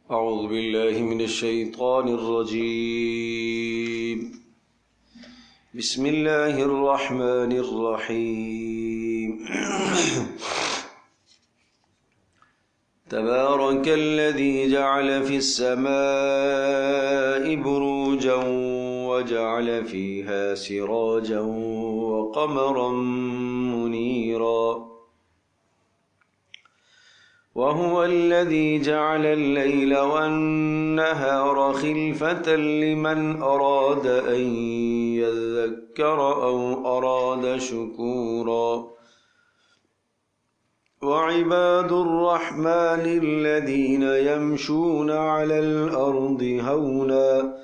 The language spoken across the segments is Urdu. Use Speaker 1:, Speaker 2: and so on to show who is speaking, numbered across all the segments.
Speaker 1: أعوذ بالله من الشيطان الرجيم. بسم الله الرحمن الرحيم. تبارك الذي جعل في السماء بروجا وجعل فيها سراجا وقمرا منيرا وهو الذي جعل الليل والنهار خلفة لمن أراد أن يذكر أو أراد شكورا وعباد الرحمن الذين يمشون على الأرض هونا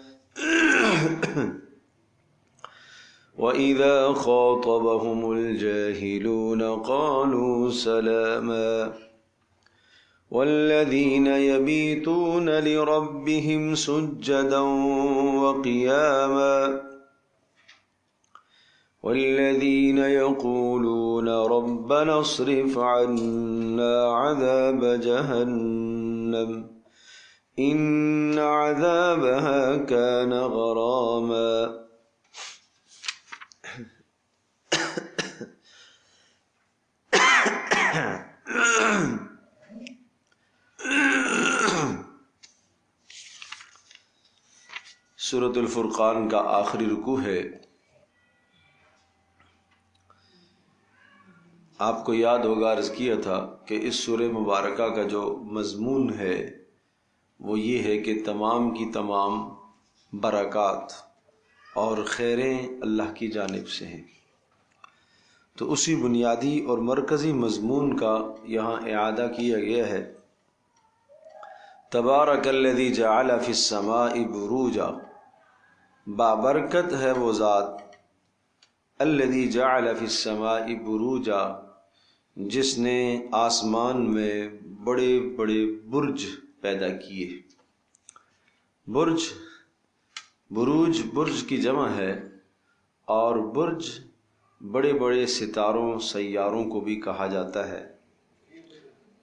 Speaker 1: وإذا خاطبهم الجاهلون قالوا سلاما والذين يبيتون لربهم سجدا وقياما والذين يقولون ربنا اصرف عنا عذاب جهنم إن عذابها كان غراما سورۃ الفرقان کا آخری رکوع ہے. آپ کو یاد ہوگا عرض کیا تھا کہ اس سورہ مبارکہ کا جو مضمون ہے وہ یہ ہے کہ تمام کی تمام برکات اور خیریں اللہ کی جانب سے ہیں. تو اسی بنیادی اور مرکزی مضمون کا یہاں اعادہ کیا گیا ہے. تبارک الذی جعل فی السماء بروجا، بابرکت ہے وہ ذات، الذی جعل فی السماء بروجا، جس نے آسمان میں بڑے بڑے برج پیدا کیے. بروج برج کی جمع ہے، اور برج بڑے بڑے ستاروں سیاروں کو بھی کہا جاتا ہے.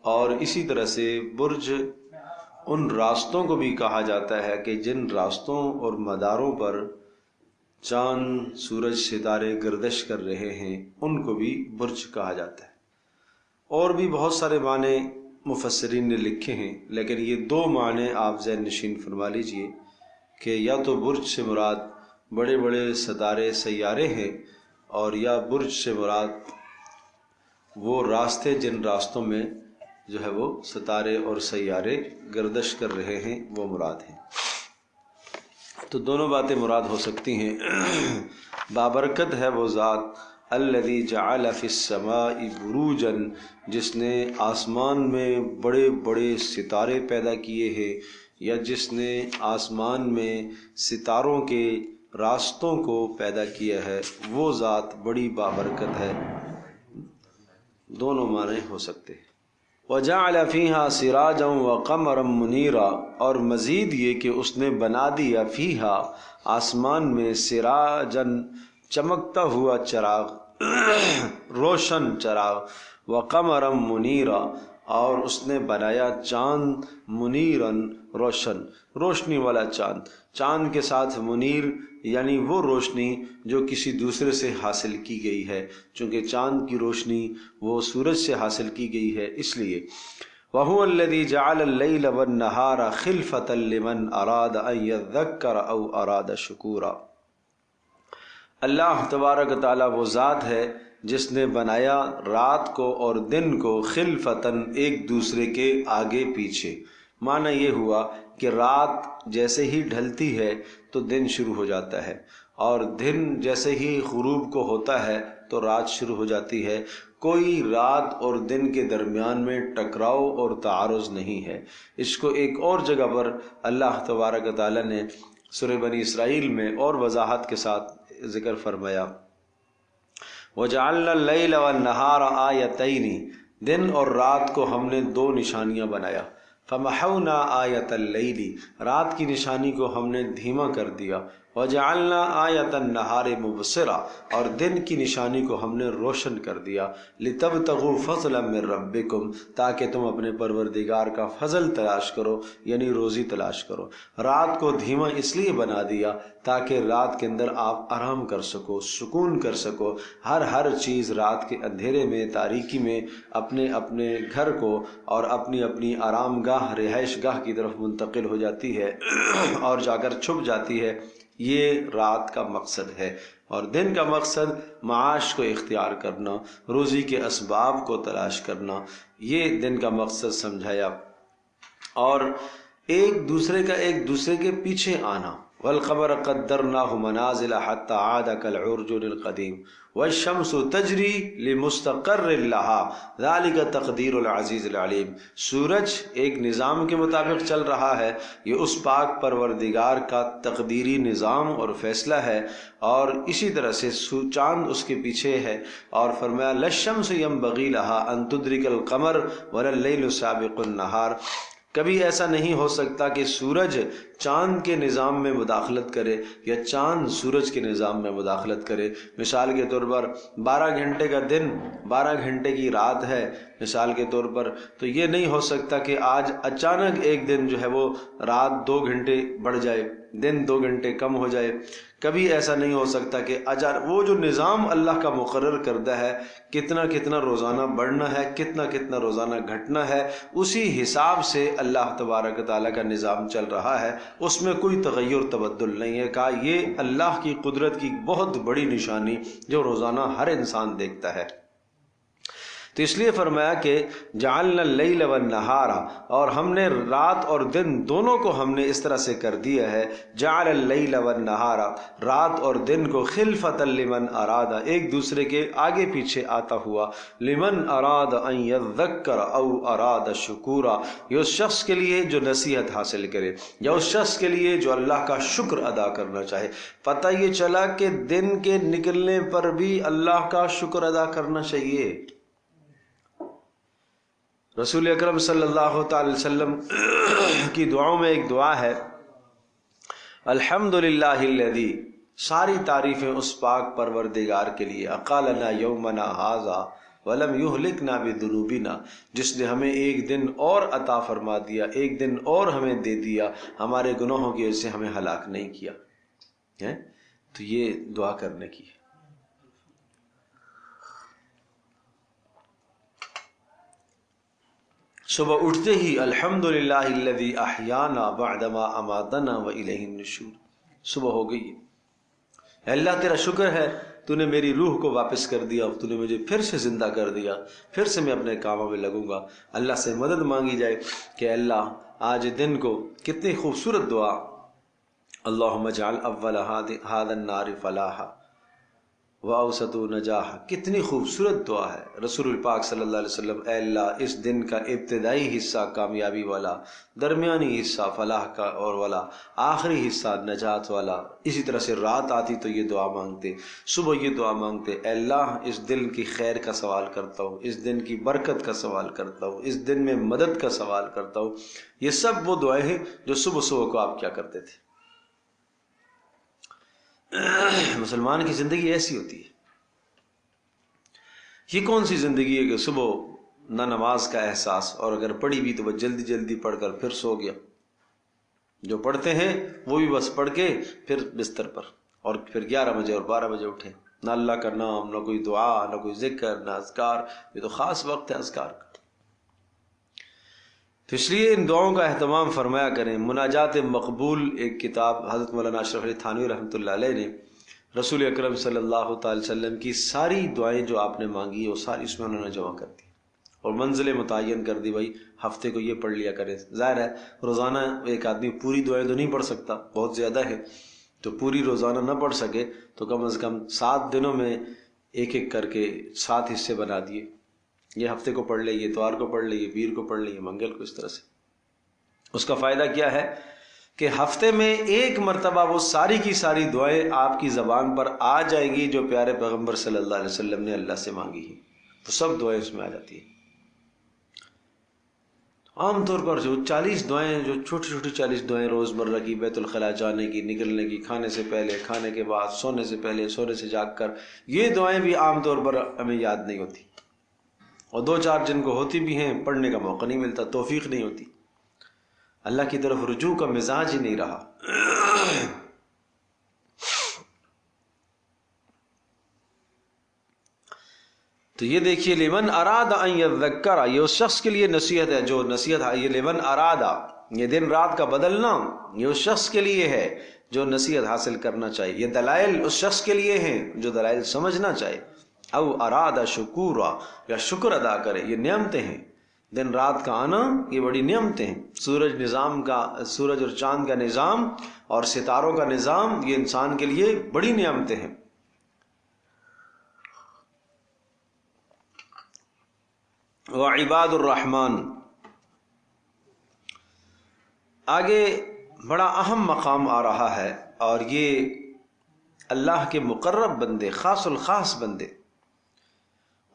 Speaker 1: اور اسی طرح سے برج ان راستوں کو بھی کہا جاتا ہے کہ جن راستوں اور مداروں پر چاند سورج ستارے گردش کر رہے ہیں ان کو بھی برج کہا جاتا ہے. اور بھی بہت سارے معنی مفسرین نے لکھے ہیں، لیکن یہ دو معنی آپ ذہن نشین فرما لیجئے کہ یا تو برج سے مراد بڑے بڑے ستارے سیارے ہیں، اور یا برج سے مراد وہ راستے جن راستوں میں جو ہے وہ ستارے اور سیارے گردش کر رہے ہیں وہ مراد ہیں. تو دونوں باتیں مراد ہو سکتی ہیں. بابرکت ہے وہ ذات الذی جعل فی السماء بروجا، جس نے آسمان میں بڑے بڑے ستارے پیدا کیے ہیں، یا جس نے آسمان میں ستاروں کے راستوں کو پیدا کیا ہے، وہ ذات بڑی بابرکت ہے. دونوں معنی ہو سکتے ہیں. وجعل فیہا سراجا وقمرا منیرا، اور مزید یہ کہ اس نے بنا دیا فیہا آسمان میں سراجن چمکتا ہوا چراغ، روشن چراغ، وقمرا منیرا، اور اس نے بنایا چاند منیرن روشن، روشنی والا چاند. چاند کے ساتھ منیر یعنی وہ روشنی جو کسی دوسرے سے حاصل کی گئی ہے، چونکہ چاند کی روشنی وہ سورج سے حاصل کی گئی ہے. اس لیے وَهُوَ الَّذِي جَعَلَ اللَّيْلَ وَالنَّهَارَ خِلْفَةً لِمَنْ أَرَادَ أَنْ يَذَّكَّرَ أَوْ أَرَادَ شُكُورًا. اللہ تبارک تعالیٰ وہ ذات ہے جس نے بنایا رات کو اور دن کو خلفتاً، ایک دوسرے کے آگے پیچھے. معنی یہ ہوا کہ رات جیسے ہی ڈھلتی ہے تو دن شروع ہو جاتا ہے، اور دن جیسے ہی غروب کو ہوتا ہے تو رات شروع ہو جاتی ہے. کوئی رات اور دن کے درمیان میں ٹکراؤ اور تعارض نہیں ہے. اس کو ایک اور جگہ پر اللہ تبارک تعالیٰ نے سورہ بنی اسرائیل میں اور وضاحت کے ساتھ ذکر فرمایا. وَجَعَلْنَا اللَّيْلَ وَالنَّهَارَ آیَتَيْنِ، دن اور رات کو ہم نے دو نشانیاں بنایا. فَمَحَوْنَا آیَةَ اللَّيْلِ، رات کی نشانی کو ہم نے دھیما کر دیا. وجعلنا آیۃ النہار مبصرا، اور دن کی نشانی کو ہم نے روشن کر دیا، لتبتغوا فضلا من ربکم، تاکہ تم اپنے پروردگار کا فضل تلاش کرو، یعنی روزی تلاش کرو۔ رات کو دھیما اس لیے بنا دیا تاکہ رات کے اندر آپ آرام کر سکو، سکون کر سکو۔ ہر چیز رات کے اندھیرے میں، تاریکی میں اپنے اپنے گھر کو اور اپنی اپنی آرام گاہ، رہائش گاہ کی طرف منتقل ہو جاتی ہے اور جا کر چھپ جاتی ہے۔ یہ رات کا مقصد ہے، اور دن کا مقصد معاش کو اختیار کرنا، روزی کے اسباب کو تلاش کرنا، یہ دن کا مقصد سمجھایا۔ اور ایک دوسرے کے پیچھے آنا۔ والقمر قدرناہ منازل حتی عاد کالعرجون القدیم والشمس تجری لمستقر لها ذلک تقدیر العزیز العلیم۔ سورج ایک نظام کے مطابق چل رہا ہے، یہ اس پاک پروردگار کا تقدیری نظام اور فیصلہ ہے، اور اسی طرح سے چاند اس کے پیچھے ہے، اور فرمایا للشمس ینبغی لها ان تدرک القمر ولا اللیل سابق النہار۔ کبھی ایسا نہیں ہو سکتا کہ سورج چاند کے نظام میں مداخلت کرے یا چاند سورج کے نظام میں مداخلت کرے۔ مثال کے طور پر 12 گھنٹے کا دن، 12 گھنٹے کی رات ہے مثال کے طور پر، تو یہ نہیں ہو سکتا کہ آج اچانک ایک دن جو ہے وہ رات 2 گھنٹے بڑھ جائے، دن 2 گھنٹے کم ہو جائے۔ کبھی ایسا نہیں ہو سکتا کہ وہ جو نظام اللہ کا مقرر کردہ ہے، کتنا کتنا روزانہ بڑھنا ہے، کتنا کتنا روزانہ گھٹنا ہے، اسی حساب سے اللہ تبارک و تعالیٰ کا نظام چل رہا ہے، اس میں کوئی تغیر تبدل نہیں ہے۔ کہا یہ اللہ کی قدرت کی بہت بڑی نشانی جو روزانہ ہر انسان دیکھتا ہے۔ تو اس لیے فرمایا کہ جعلنا اللیل والنہار، اور ہم نے رات اور دن دونوں کو ہم نے اس طرح سے کر دیا ہے، جعل اللیل والنہار، رات اور دن کو خلفۃ لمن اراد، ایک دوسرے کے آگے پیچھے آتا ہوا، لمن اراد ان یذکر او اراد شکورا، یہ اس شخص کے لیے جو نصیحت حاصل کرے یا اس شخص کے لیے جو اللہ کا شکر ادا کرنا چاہے۔ پتہ یہ چلا کہ دن کے نکلنے پر بھی اللہ کا شکر ادا کرنا چاہیے۔ رسول اکرم صلی اللہ تعالی وسلم کی دعاؤں میں ایک دعا ہے، الحمدللہ الذی، ساری تعریفیں اس پاک پروردگار کے لیے، اقالنا یومنا ھذا ولم یہلکنا بذنوبنا، جس نے ہمیں ایک دن اور عطا فرما دیا، ایک دن اور ہمیں دے دیا، ہمارے گناہوں کی وجہ سے ہمیں ہلاک نہیں کیا ہے۔ تو یہ دعا کرنے کی ہے۔ صبح اٹھتے ہی الحمدللہ الذی احیانا بعدما اماتنا والیہ النشور، صبح ہو گئی ہے، اے اللہ تیرا شکر ہے تو نے میری روح کو واپس کر دیا، تو نے مجھے پھر سے زندہ کر دیا، پھر سے میں اپنے کاموں میں لگوں گا۔ اللہ سے مدد مانگی جائے کہ اللہ آج دن کو، کتنی خوبصورت دعا، اللہم اجعل اول ھذا النار فلاحا واوسط نجاح، کتنی خوبصورت دعا ہے۔ رسول پاک صلی اللہ علیہ وسلم، اے اللہ اس دن کا ابتدائی حصہ کامیابی والا، درمیانی حصہ فلاح کا اور والا، آخری حصہ نجات والا۔ اسی طرح سے رات آتی تو یہ دعا مانگتے، صبح یہ دعا مانگتے، اے اللہ اس دن کی خیر کا سوال کرتا ہوں، اس دن کی برکت کا سوال کرتا ہوں، اس دن میں مدد کا سوال کرتا ہوں۔ یہ سب وہ دعائیں ہیں جو صبح صبح کو آپ کیا کرتے تھے۔ مسلمان کی زندگی ایسی ہوتی ہے۔ یہ کون سی زندگی ہے کہ صبح نہ نماز کا احساس، اور اگر پڑھی بھی تو وہ جلدی جلدی پڑھ کر پھر سو گیا۔ جو پڑھتے ہیں وہ بھی بس پڑھ کے پھر بستر پر، اور پھر 11 بجے اور 12 بجے اٹھے، نہ اللہ کا نام، نہ کوئی دعا، نہ کوئی ذکر، نہ اذکار۔ یہ تو خاص وقت ہے اذکار کا۔ تو اس لیے ان دعاؤں کا اہتمام فرمایا کریں۔ مناجات مقبول ایک کتاب حضرت مولانا اشرف علی تھانوی رحمۃ اللہ علیہ نے رسول اکرم صلی اللہ تعالی وسلم کی ساری دعائیں جو آپ نے مانگی وہ ساری اس میں انہوں نے جمع کر دی، اور منزل متعین کر دی، بھائی ہفتے کو یہ پڑھ لیا کرے۔ ظاہر ہے روزانہ ایک آدمی پوری دعائیں تو نہیں پڑھ سکتا، بہت زیادہ ہے، تو پوری روزانہ نہ پڑھ سکے تو کم از کم 7 دنوں میں ایک ایک کر کے 7 حصے بنا دیے۔ یہ ہفتے کو پڑھ لے، یہ اتوار کو پڑھ لے، یہ پیر کو پڑھ لے، یہ منگل کو، اس طرح سے۔ اس کا فائدہ کیا ہے کہ ہفتے میں ایک مرتبہ وہ ساری کی ساری دعائیں آپ کی زبان پر آ جائیں گی جو پیارے پیغمبر صلی اللہ علیہ وسلم نے اللہ سے مانگی ہیں، وہ سب دعائیں اس میں آ جاتی ہیں۔ عام طور پر جو 40 دعائیں، جو چھوٹی چھوٹی 40 دعائیں روزمرہ کی، بیت الخلاء جانے کی، نکلنے کی، کھانے سے پہلے، کھانے کے بعد، سونے سے پہلے، سونے سے جاگ کر، یہ دعائیں بھی عام طور پر ہمیں یاد نہیں ہوتی، اور 2-4 جن کو ہوتی بھی ہیں پڑھنے کا موقع نہیں ملتا، توفیق نہیں ہوتی، اللہ کی طرف رجوع کا مزاج ہی نہیں رہا۔ تو یہ دیکھیے لمن اراد ان یذکر، یہ اس شخص کے لیے نصیحت ہے جو نصیحت ہے، یہ لمن ارادہ، یہ دن رات کا بدلنا یہ اس شخص کے لیے ہے جو نصیحت حاصل کرنا چاہیے، یہ دلائل اس شخص کے لیے ہیں جو دلائل سمجھنا چاہے، او اراد شکورا، یا شکر ادا کرے، یہ نعمتیں ہیں، دن رات کا آنا یہ بڑی نعمتیں ہیں، سورج اور چاند کا نظام اور ستاروں کا نظام یہ انسان کے لیے بڑی نعمتیں ہیں۔ وعباد الرحمن، آگے بڑا اہم مقام آ رہا ہے، اور یہ اللہ کے مقرب بندے، خاص الخاص بندے،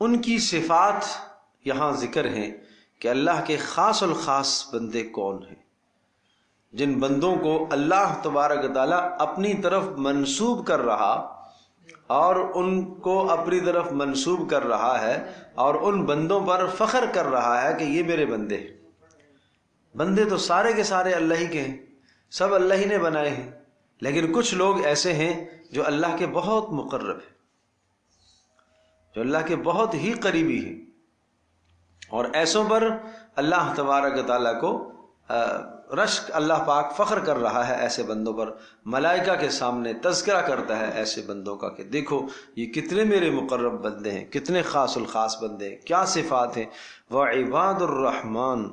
Speaker 1: ان کی صفات یہاں ذکر ہیں کہ اللہ کے خاص الخاص بندے کون ہیں، جن بندوں کو اللہ تبارک و تعالیٰ اپنی طرف منسوب کر رہا اور ان کو اپنی طرف منسوب کر رہا ہے، اور ان بندوں پر فخر کر رہا ہے کہ یہ میرے بندے ہیں۔ بندے تو سارے کے سارے اللہ ہی کے ہیں، سب اللہ ہی نے بنائے ہیں، لیکن کچھ لوگ ایسے ہیں جو اللہ کے بہت مقرب ہیں، جو اللہ کے بہت ہی قریبی ہیں، اور ایسوں پر اللہ تبارک و تعالیٰ کو رشک اللہ پاک فخر کر رہا ہے، ایسے بندوں پر ملائکہ کے سامنے تذکرہ کرتا ہے ایسے بندوں کا کہ دیکھو یہ کتنے میرے مقرب بندے ہیں، کتنے خاص الخاص بندے ہیں، کیا صفات ہیں۔ وعباد الرحمن،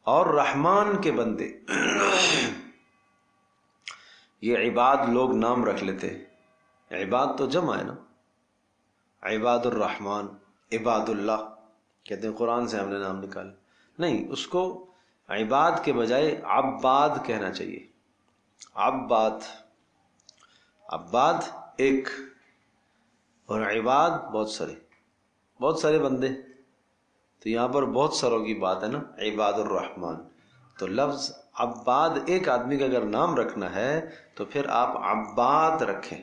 Speaker 1: اور رحمان کے بندے، یہ عباد لوگ نام رکھ لیتے ہیں، عباد تو جمع ہے نا، عباد الرحمن، عباد اللہ کہتے ہیں قرآن سے ہم نے نام نکالا، نہیں، اس کو عباد کے بجائے عباد کہنا چاہیے، عباد، عباد ایک، اور عباد بہت سارے بندے، تو یہاں پر بہت ساروں کی بات ہے نا، عباد الرحمن، تو لفظ عباد ایک آدمی کا اگر نام رکھنا ہے تو پھر آپ عباد رکھیں،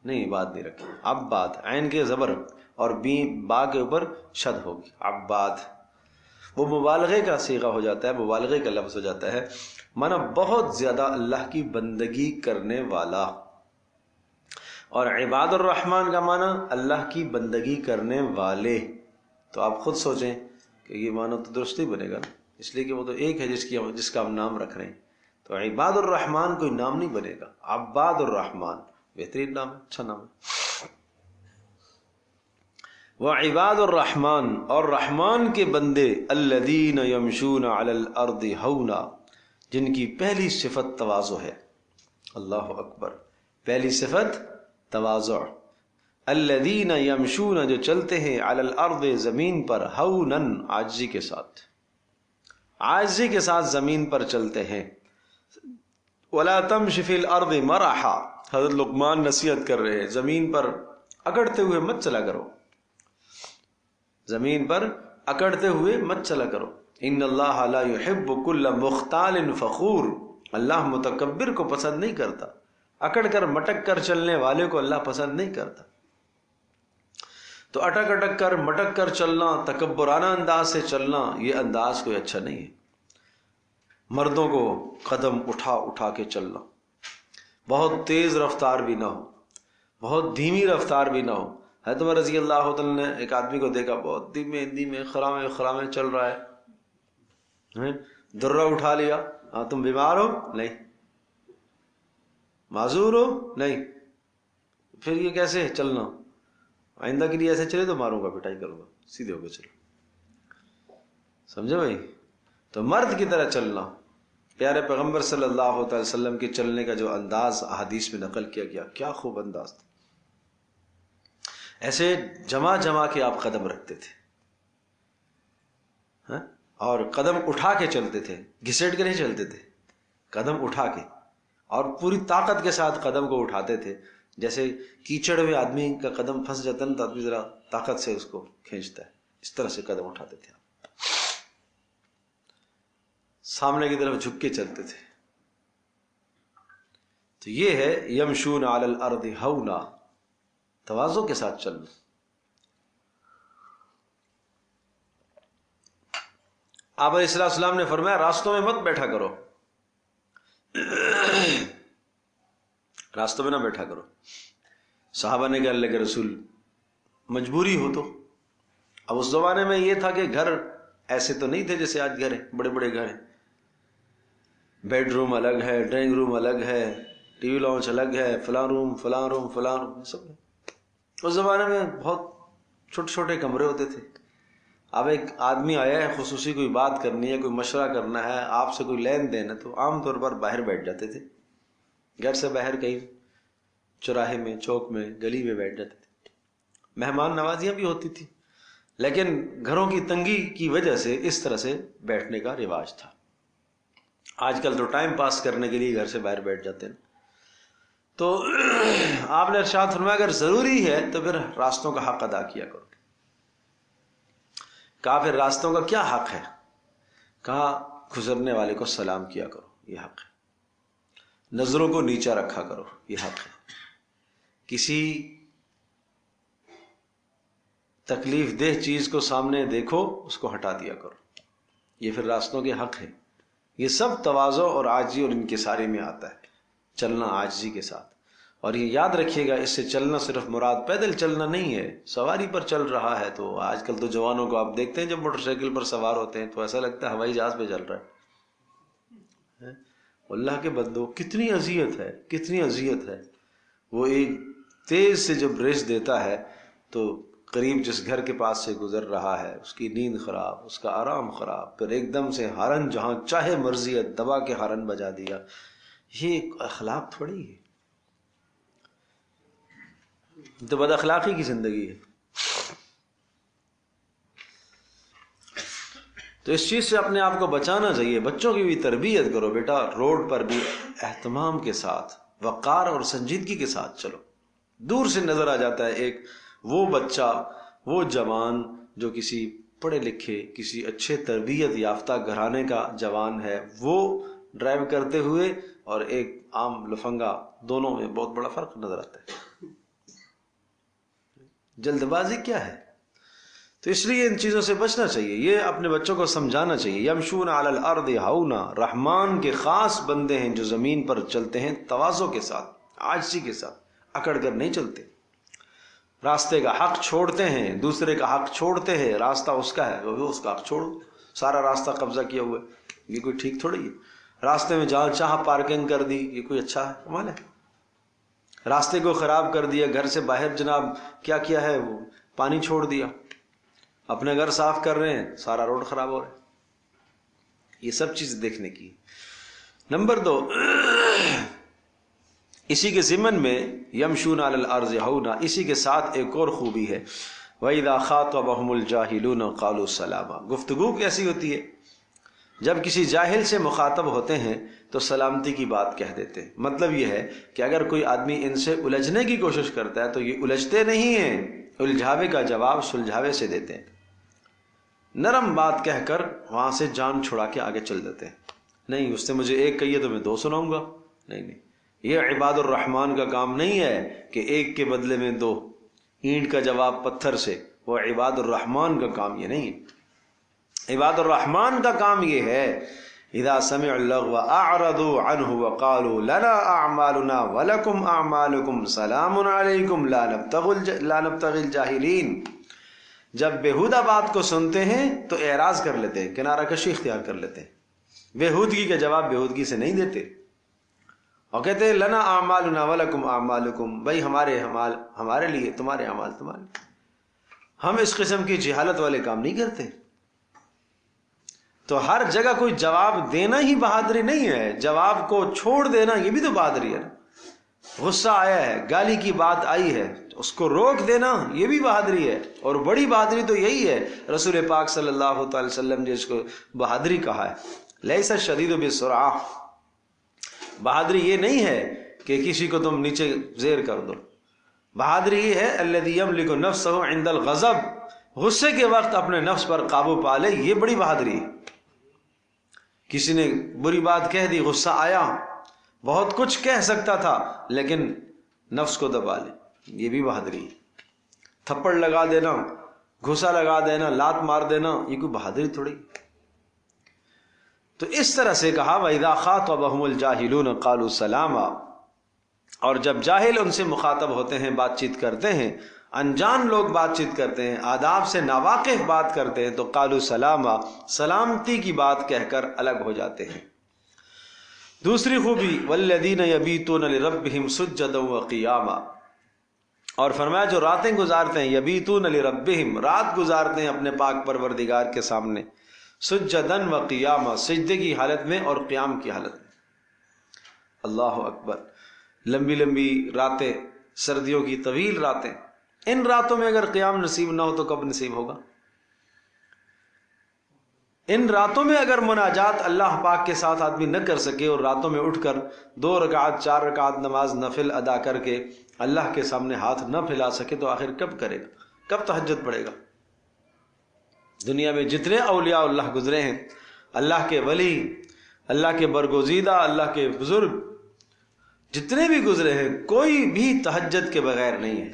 Speaker 1: نہیں عباد نہیں رکھیں، عباد، عین کے زبر اور با کے اوپر شد ہوگی، عباد، وہ مبالغے کا صیغہ ہو جاتا ہے، مبالغے کا لفظ ہو جاتا ہے، مانا بہت زیادہ اللہ کی بندگی کرنے والا، اور عباد الرحمن کا معنی اللہ کی بندگی کرنے والے، تو آپ خود سوچیں کہ یہ معنی تو درست نہیں بنے گا نا، اس لیے کہ وہ تو ایک ہے جس کا ہم نام رکھ رہے ہیں، تو عباد الرحمن کوئی نام نہیں بنے گا، عباد الرحمن بہترین نام ہے، اچھا نام ہے۔ وعباد الرحمن، اور رحمان کے بندے، الذین یمشون علی الارض ہونا، جن کی پہلی صفت تواضع ہے، اللہ اکبر، پہلی صفت تواضع، الذین یمشون، جو چلتے ہیں، علی الارض، زمین پر، ہونا، عاجزی کے ساتھ، عاجزی کے ساتھ زمین پر چلتے ہیں، ولا تمش فی الارض مرحا، حضرت لقمان نصیحت کر رہے ہیں، زمین پر اکڑتے ہوئے مت چلا کرو، زمین پر اکڑتے ہوئے مت چلا کرو، ان اللہ لا يحب كل مختال فخور، اللہ متکبر کو پسند نہیں کرتا، اکڑ کر مٹک کر چلنے والے کو اللہ پسند نہیں کرتا، تو اٹک کر مٹک کر چلنا، تکبرانہ انداز سے چلنا، یہ انداز کوئی اچھا نہیں ہے، مردوں کو قدم اٹھا کے چلنا، بہت تیز رفتار بھی نہ ہو، بہت دھیمی رفتار بھی نہ ہو، حضرت عمر رضی اللہ تعالیٰ نے ایک آدمی کو دیکھا بہت دھیمے خرامے چل رہا ہے، درہ اٹھا لیا، تم بیمار ہو؟ نہیں، معذور ہو؟ نہیں، پھر یہ کیسے چلنا؟ آئندہ کے لیے ایسے چلے تو ماروں گا، پٹائی کروں گا، سیدھے ہو کے چلو، سمجھے بھائی؟ تو مرد کی طرح چلنا، پیارے پیغمبر صلی اللہ تعالی وسلم کے چلنے کا جو انداز احادیث میں نقل کیا گیا، کیا خوب انداز تھا، ایسے جمع کے آپ قدم رکھتے تھے، اور قدم اٹھا کے چلتے تھے، گھسیٹ کے نہیں چلتے تھے، قدم اٹھا کے، اور پوری طاقت کے ساتھ قدم کو اٹھاتے تھے، جیسے کیچڑ میں آدمی کا قدم پھنس جاتا ہے تو آدمی ذرا طاقت سے اس کو کھینچتا ہے، اس طرح سے قدم اٹھاتے تھے آپ۔ سامنے کی طرف جھک کے چلتے تھے. تو یہ ہے یمشون علی الارض ہونا، تواضع کے ساتھ چلنا. آپ علیہ السلام نے فرمایا راستوں میں مت بیٹھا کرو، راستوں میں نہ بیٹھا کرو. صحابہ نے کہا اللہ کے رسول مجبوری ہو تو. اب اس زمانے میں یہ تھا کہ گھر ایسے تو نہیں تھے جیسے آج گھر ہیں، بڑے بڑے گھر ہیں، بیڈ روم الگ ہے، ڈرائنگ روم الگ ہے، ٹی وی لاؤنج الگ ہے، فلاں روم فلاں روم فلاں روم سب ہے. اس زمانے میں بہت چھوٹے چھوٹے کمرے ہوتے تھے. اب ایک آدمی آیا ہے، خصوصی کوئی بات کرنی ہے، کوئی مشورہ کرنا ہے، آپ سے کوئی لین دین ہے، تو عام طور پر باہر بیٹھ جاتے تھے، گھر سے باہر کہیں چوراہے میں، چوک میں، گلی میں بیٹھ جاتے تھے. مہمان نوازیاں بھی ہوتی تھی، لیکن گھروں کی تنگی کی وجہ سے اس طرح سے بیٹھنے کا رواج تھا. آج کل تو ٹائم پاس کرنے کے لیے گھر سے باہر بیٹھ جاتے ہیں. تو آپ نے ارشاد فرمایا اگر ضروری ہے تو پھر راستوں کا حق ادا کیا کرو. کہا پھر راستوں کا کیا حق ہے؟ کہا گزرنے والے کو سلام کیا کرو، یہ حق ہے. نظروں کو نیچا رکھا کرو، یہ حق ہے. کسی تکلیف دہ چیز کو سامنے دیکھو، اس کو ہٹا دیا کرو، یہ پھر راستوں کے حق ہے. یہ سب تواضع اور عاجزی اور انکساری میں آتا ہے، چلنا عاجزی کے ساتھ. اور یہ یاد رکھیے گا اس سے چلنا صرف مراد پیدل چلنا نہیں ہے، سواری پر چل رہا ہے. تو آج کل تو جوانوں کو آپ دیکھتے ہیں جب موٹر سائیکل پر سوار ہوتے ہیں تو ایسا لگتا ہے ہوائی جہاز پہ چل رہا ہے. اللہ کے بندو کتنی اذیت ہے، کتنی اذیت ہے. وہ ایک تیز سے جب ریس دیتا ہے تو قریب جس گھر کے پاس سے گزر رہا ہے اس کی نیند خراب، اس کا آرام خراب، پھر ایک دم سے ہارن جہاں چاہے مرضی ہے دبا کے ہارن بجا دیا. یہ اخلاق تھوڑی ہے، تو بد اخلاقی کی زندگی ہے. تو اس چیز سے اپنے آپ کو بچانا چاہیے. بچوں کی بھی تربیت کرو، بیٹا روڈ پر بھی اہتمام کے ساتھ، وقار اور سنجیدگی کے ساتھ چلو. دور سے نظر آ جاتا ہے ایک وہ بچہ، وہ جوان جو کسی پڑھے لکھے، کسی اچھے تربیت یافتہ گھرانے کا جوان ہے، وہ ڈرائیو کرتے ہوئے اور ایک عام لفنگا، دونوں میں بہت بڑا فرق نظر آتا ہے. جلد بازی کیا ہے؟ تو اس لیے ان چیزوں سے بچنا چاہیے. یہ اپنے بچوں کو سمجھانا چاہیے. یمشون علی الارض ہونا، رحمان کے خاص بندے ہیں جو زمین پر چلتے ہیں تواضع کے ساتھ، عاجزی کے ساتھ، اکڑ کر نہیں چلتے. راستے کا حق چھوڑتے ہیں، دوسرے کا حق چھوڑتے ہیں. راستہ اس کا ہے، وہ اس کا حق چھوڑو. سارا راستہ قبضہ کیا ہوا ہے، یہ کوئی ٹھیک تھوڑی ہے. راستے میں جہاں چاہ پارکنگ کر دی، یہ کوئی اچھا ہے؟ کمال ہے. راستے کو خراب کر دیا، گھر سے باہر جناب کیا کیا ہے، وہ پانی چھوڑ دیا. اپنے گھر صاف کر رہے ہیں، سارا روڈ خراب ہو رہا ہے. یہ سب چیز دیکھنے کی. نمبر 2، اسی کے ضمن میں یمشون علی الارض ہونا، اسی کے ساتھ ایک اور خوبی ہے، وَإِذَا خَاطَبَهُمُ الْجَاهِلُونَ قَالُوا سَلَامًا. گفتگو کیسی ہوتی ہے؟ جب کسی جاہل سے مخاطب ہوتے ہیں تو سلامتی کی بات کہہ دیتے ہیں. مطلب یہ ہے کہ اگر کوئی آدمی ان سے الجھنے کی کوشش کرتا ہے تو یہ الجھتے نہیں ہیں، الجھاوے کا جواب سلجھاوے سے دیتے ہیں. نرم بات کہہ کر وہاں سے جان چھڑا کے آگے چل دیتے ہیں. نہیں، اس سے مجھے ایک کہیے تو میں 2 سناؤں گا. نہیں، یہ عباد الرحمان کا کام نہیں ہے کہ ایک کے بدلے میں 2، اینٹ کا جواب پتھر سے. وہ عباد الرحمان کا کام یہ نہیں ہے. عباد الرحمان کا کام یہ ہے اذا سمعوا اللغو اعرضوا عنه وقالوا لنا اعمالنا ولكم اعمالكم سلام علیکم لا نبتغي الجاہلین. جب بیہودہ بات کو سنتے ہیں تو اعراض کر لیتے ہیں، کنارہ کشی اختیار کر لیتے ہیں. بیہودگی کا جواب بیہودگی سے نہیں دیتے اور کہتے ہیں لنا اعمالنا ولکم اعمالکم، بھائی ہمارے اعمال ہمارے لیے، تمہارے اعمال تمہارے. ہم اس قسم کی جہالت والے کام نہیں کرتے. تو ہر جگہ کوئی جواب دینا ہی بہادری نہیں ہے، جواب کو چھوڑ دینا یہ بھی تو بہادری ہے نا. غصہ آیا ہے، گالی کی بات آئی ہے، اس کو روک دینا یہ بھی بہادری ہے. اور بڑی بہادری تو یہی ہے، رسول پاک صلی اللہ تعالی وسلم نے اس کو بہادری کہا ہے. لیس الشدید بالسرعہ، بہادری یہ نہیں ہے کہ کسی کو تم نیچے زیر کر دو. بہادری یہ ہے الذی یملک نفسہ عند الغضب، غصے کے وقت اپنے نفس پر قابو پا لے، یہ بڑی بہادری ہے. کسی نے بری بات کہہ دی، غصہ آیا، بہت کچھ کہہ سکتا تھا لیکن نفس کو دبا لے، یہ بھی بہادری ہے۔ تھپڑ لگا دینا، گھسا لگا دینا، لات مار دینا، یہ کوئی بہادری تھوڑی۔ تو اس طرح سے کہا وَإِذَا خَاطَبَهُمُ الْجَاهِلُونَ قَالُوا سَلَامًا، اور جب جاہل ان سے مخاطب ہوتے ہیں، بات چیت کرتے ہیں، انجان لوگ بات چیت کرتے ہیں، آداب سے ناواقف بات کرتے ہیں، تو قالوا سلاما، سلامتی کی بات کہہ کر الگ ہو جاتے ہیں۔ دوسری خوبی والذین یبیتون لربہم سجدا وقیاما، اور فرمایا جو راتیں گزارتے ہیں، یبیتون لربہم، رات گزارتے ہیں اپنے پاک پروردگار کے سامنے، سجدا وقیاما، سجدے کی حالت میں اور قیام کی حالت میں۔ اللہ اکبر، لمبی لمبی راتیں، سردیوں کی طویل راتیں، ان راتوں میں اگر قیام نصیب نہ ہو تو کب نصیب ہوگا؟ ان راتوں میں اگر مناجات اللہ پاک کے ساتھ آدمی نہ کر سکے اور راتوں میں اٹھ کر 2 رکعت 4 رکعت نماز نفل ادا کر کے اللہ کے سامنے ہاتھ نہ پھیلا سکے تو آخر کب کرے گا؟ کب تہجد پڑھے گا؟ دنیا میں جتنے اولیاء اللہ گزرے ہیں، اللہ کے ولی، اللہ کے برگزیدہ، اللہ کے بزرگ جتنے بھی گزرے ہیں، کوئی بھی تہجد کے بغیر نہیں ہے۔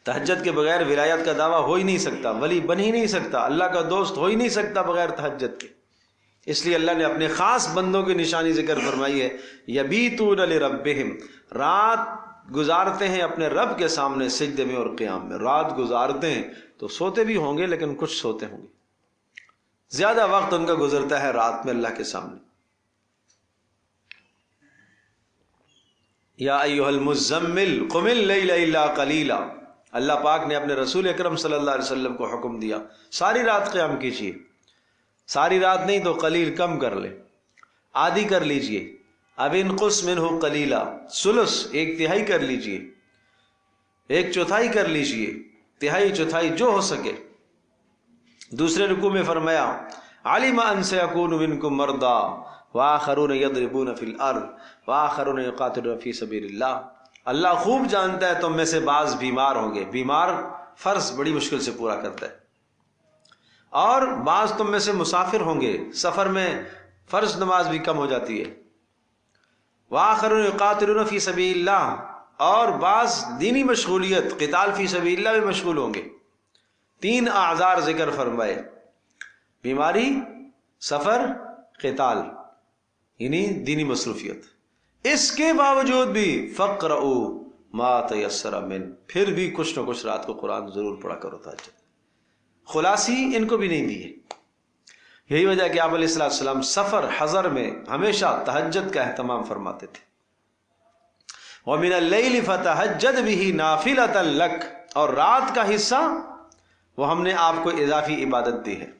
Speaker 1: تہجد کے بغیر ولایت کا دعویٰ ہو ہی نہیں سکتا، ولی بن ہی نہیں سکتا، اللہ کا دوست ہو ہی نہیں سکتا بغیر تہجد کے۔ اس لیے اللہ نے اپنے خاص بندوں کی نشانی ذکر فرمائی ہے، یبیتون لربہم، رات گزارتے ہیں اپنے رب کے سامنے سجدے میں اور قیام میں۔ رات گزارتے ہیں تو سوتے بھی ہوں گے لیکن کچھ سوتے ہوں گے، زیادہ وقت ان کا گزرتا ہے رات میں اللہ کے سامنے۔ یا ایھا المزمل قم اللیل الا قلیلا، اللہ پاک نے اپنے رسول اکرم صلی اللہ علیہ وسلم کو حکم دیا ساری رات قیام کیجیے، ساری رات نہیں تو قلیل کم کر لے، آدھی کر لیجئے، اب انقص منہ قلیلا، ثلث 1/3 کر لیجئے، 1/4 کر لیجئے، 1/3 جو ہو سکے۔ دوسرے رکوع میں فرمایا علم ان سیکون منکم مرضی وآخرون یضربون فی الارض وآخرون یقاتلون فی سبیل اللہ، اللہ خوب جانتا ہے تم میں سے بعض بیمار ہوں گے، بیمار فرض بڑی مشکل سے پورا کرتا ہے، اور بعض تم میں سے مسافر ہوں گے، سفر میں فرض نماز بھی کم ہو جاتی ہے، وآخرون یقاتلون فی سبیل اللہ، اور بعض دینی مشغولیت قتال فی سبیل اللہ میں مشغول ہوں گے۔ 3 اعذار ذکر فرمائے، بیماری، سفر، قتال، یعنی دینی مصروفیت۔ اس کے باوجود بھی فقرؤوا ما تیسر من، پھر بھی کچھ نہ کچھ رات کو قرآن ضرور پڑھا کرو تہجد۔ خلاصی ان کو بھی نہیں دی ہے۔ یہی وجہ کہ آپ علیہ السلام سفر حضر میں ہمیشہ تہجد کا اہتمام فرماتے تھے۔ وَمِنَ اللَّيْلِ فَتَهَجَّدْ بِهِ نَافِلَةً لَكَ، اور رات کا حصہ وہ ہم نے آپ کو اضافی عبادت دی ہے۔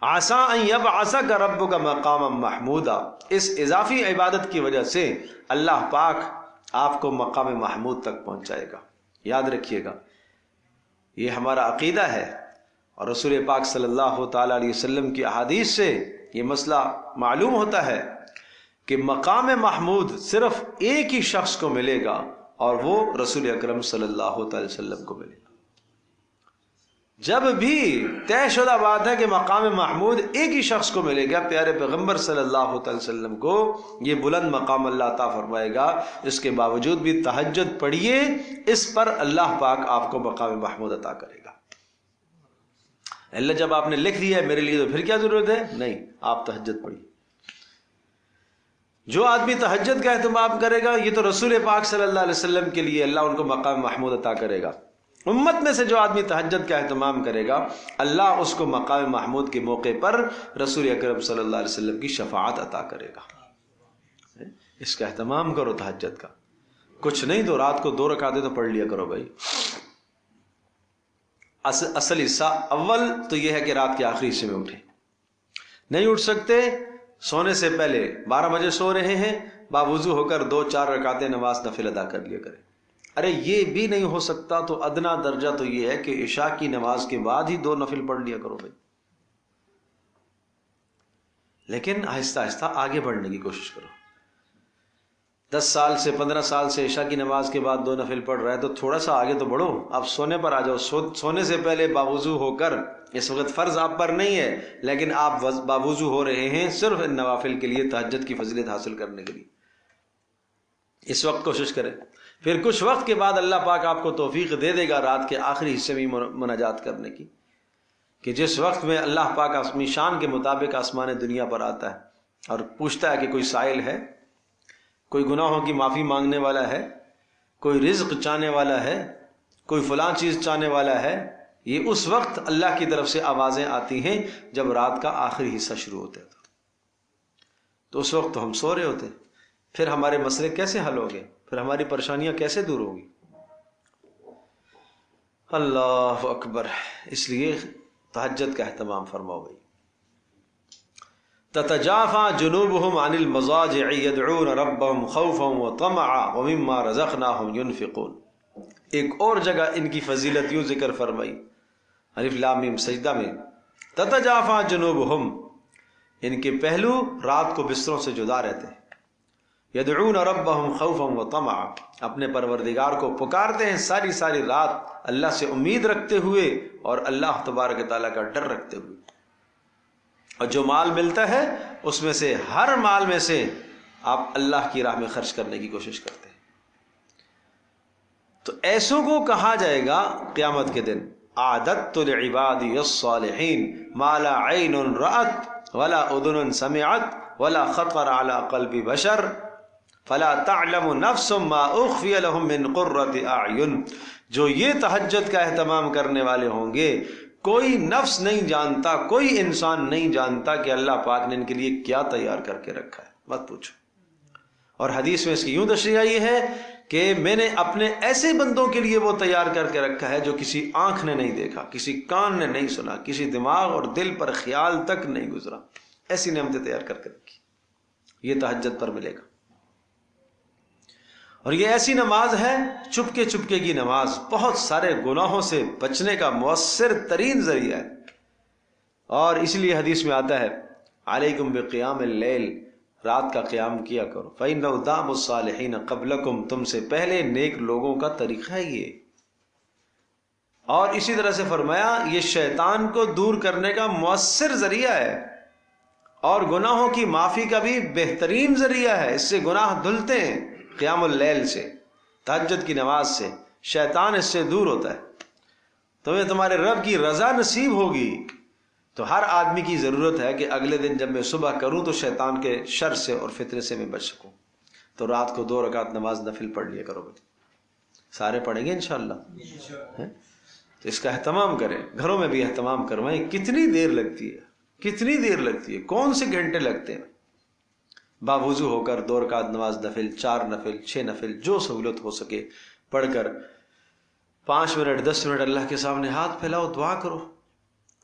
Speaker 1: عَسَىٰ أَن يَبْعَثَكَ رَبُّكَ مَقَامًا مَحْمُودًا، اس اضافی عبادت کی وجہ سے اللہ پاک آپ کو مقام محمود تک پہنچائے گا۔ یاد رکھیے گا، یہ ہمارا عقیدہ ہے، اور رسول پاک صلی اللہ تعالی علیہ وسلم کی احادیث سے یہ مسئلہ معلوم ہوتا ہے کہ مقام محمود صرف ایک ہی شخص کو ملے گا، اور وہ رسول اکرم صلی اللہ تعالی وسلم کو ملے گا۔ جب بھی طے شدہ بات ہے کہ مقام محمود ایک ہی شخص کو ملے گا، پیارے پیغمبر صلی اللہ علیہ وسلم کو یہ بلند مقام اللہ عطا فرمائے گا، اس کے باوجود بھی تہجد پڑھیے، اس پر اللہ پاک آپ کو مقام محمود عطا کرے گا۔ اللہ جب آپ نے لکھ دیا ہے میرے لیے تو پھر کیا ضرورت ہے؟ نہیں، آپ تہجد پڑھیے۔ جو آدمی تہجد کا اہتمام کرے گا، یہ تو رسول پاک صلی اللہ علیہ وسلم کے لیے اللہ ان کو مقام محمود عطا کرے گا۔ امت میں سے جو آدمی تہجد کا اہتمام کرے گا، اللہ اس کو مقام محمود کے موقع پر رسول اکرم صلی اللہ علیہ وسلم کی شفاعت عطا کرے گا۔ اس کا اہتمام کرو تہجد کا، کچھ نہیں تو رات کو 2 رکعتیں تو پڑھ لیا کرو بھائی۔ اصل حصہ اول تو یہ ہے کہ رات کے آخری حصے میں اٹھیں، نہیں اٹھ سکتے سونے سے پہلے 12 بجے سو رہے ہیں، باوضو ہو کر 2-4 رکعتیں نماز نفل ادا کر لیا کریں۔ ارے یہ بھی نہیں ہو سکتا تو ادنا درجہ تو یہ ہے کہ عشاء کی نماز کے بعد ہی 2 نفل پڑھ لیا کرو بھائی، لیکن آہستہ آہستہ آگے بڑھنے کی کوشش کرو۔ 10 سال سے 15 سال سے عشاء کی نماز کے بعد 2 نفل پڑھ رہے ہیں تو تھوڑا سا آگے تو بڑھو، آپ سونے پر آ جاؤ، سونے سے پہلے باوضو ہو کر، اس وقت فرض آپ پر نہیں ہے لیکن آپ باوضو ہو رہے ہیں صرف ان نوافل کے لیے، تہجد کی فضیلت حاصل کرنے کے لیے، اس وقت کوشش کریں۔ پھر کچھ وقت کے بعد اللہ پاک آپ کو توفیق دے دے گا رات کے آخری حصے میں مناجات کرنے کی، کہ جس وقت میں اللہ پاک اپنی شان کے مطابق آسمان دنیا پر آتا ہے اور پوچھتا ہے کہ کوئی سائل ہے، کوئی گناہوں کی معافی مانگنے والا ہے، کوئی رزق چاہنے والا ہے، کوئی فلاں چیز چاہنے والا ہے۔ یہ اس وقت اللہ کی طرف سے آوازیں آتی ہیں جب رات کا آخری حصہ شروع ہوتا ہے، تو اس وقت تو ہم سو رہے ہوتے ہیں، پھر ہمارے مسئلے کیسے حل ہوں گے، پھر ہماری پریشانیاں کیسے دور ہوں گی؟ اللہ اکبر۔ اس لیے تہجد کا اہتمام فرماؤ بھائی۔ تتجافى جنوبهم عن المضاجع يدعون ربهم خوفا وطمعا ومما رزقناهم ينفقون۔ ایک اور جگہ ان کی فضیلت یوں ذکر فرمائی الف لام میم سجدہ میں، تتجافى جنوبهم، ان کے پہلو رات کو بستروں سے جدا رہتے ہیں، يدعون ربهم خوفا وطمعا، اپنے پروردگار کو پکارتے ہیں ساری ساری رات اللہ سے امید رکھتے ہوئے اور اللہ تبارک تعالیٰ کا ڈر رکھتے ہوئے، اور جو مال ملتا ہے اس میں سے ہر مال میں سے آپ اللہ کی راہ میں خرچ کرنے کی کوشش کرتے ہیں۔ تو ایسوں کو کہا جائے گا قیامت کے دن اعددت لعبادی الصالحین ما لا عین رأت ولا اذن سمعت ولا خطر على قلب بشر فلا تعلم نفس ما اخفی لهم من قرۃ اعین۔ جو یہ تہجد کا اہتمام کرنے والے ہوں گے، کوئی نفس نہیں جانتا، کوئی انسان نہیں جانتا کہ اللہ پاک نے ان کے لیے کیا تیار کر کے رکھا ہے، مت پوچھو۔ اور حدیث میں اس کی یوں تشریح آئی ہے کہ میں نے اپنے ایسے بندوں کے لیے وہ تیار کر کے رکھا ہے جو کسی آنکھ نے نہیں دیکھا، کسی کان نے نہیں سنا، کسی دماغ اور دل پر خیال تک نہیں گزرا، ایسی نعمتیں تیار کر کے رکھی، یہ تہجد پر ملے گا۔ اور یہ ایسی نماز ہے چپکے چپکے کی نماز، بہت سارے گناہوں سے بچنے کا مؤثر ترین ذریعہ ہے، اور اس لیے حدیث میں آتا ہے علیکم بقیام اللیل، رات کا قیام کیا کرو، فإنہ دأب الصالحین قبلکم، تم سے پہلے نیک لوگوں کا طریقہ ہے یہ۔ اور اسی طرح سے فرمایا یہ شیطان کو دور کرنے کا مؤثر ذریعہ ہے اور گناہوں کی معافی کا بھی بہترین ذریعہ ہے، اس سے گناہ دھلتے ہیں، قیام اللیل سے، تہجد کی نماز سے شیطان اس سے دور ہوتا ہے۔ تمہیں تمہارے رب کی رضا نصیب ہوگی تو ہر آدمی کی ضرورت ہے کہ اگلے دن جب میں صبح کروں تو شیطان کے شر سے اور فتنے سے میں بچ سکوں، تو رات کو 2 رکعت نماز نفل پڑھ لیا کرو بھائی، سارے پڑھیں گے انشاءاللہ۔ تو اس کا اہتمام کریں، گھروں میں بھی اہتمام کروائیں۔ کتنی دیر لگتی ہے، کتنی دیر لگتی ہے، کون سے گھنٹے لگتے ہیں؟ باوضو ہو کر 2 رکعت نماز نفل، 4 نفل، 6 نفل، جو سہولت ہو سکے پڑھ کر 5 منٹ 10 منٹ اللہ کے سامنے ہاتھ پھیلاؤ، دعا کرو۔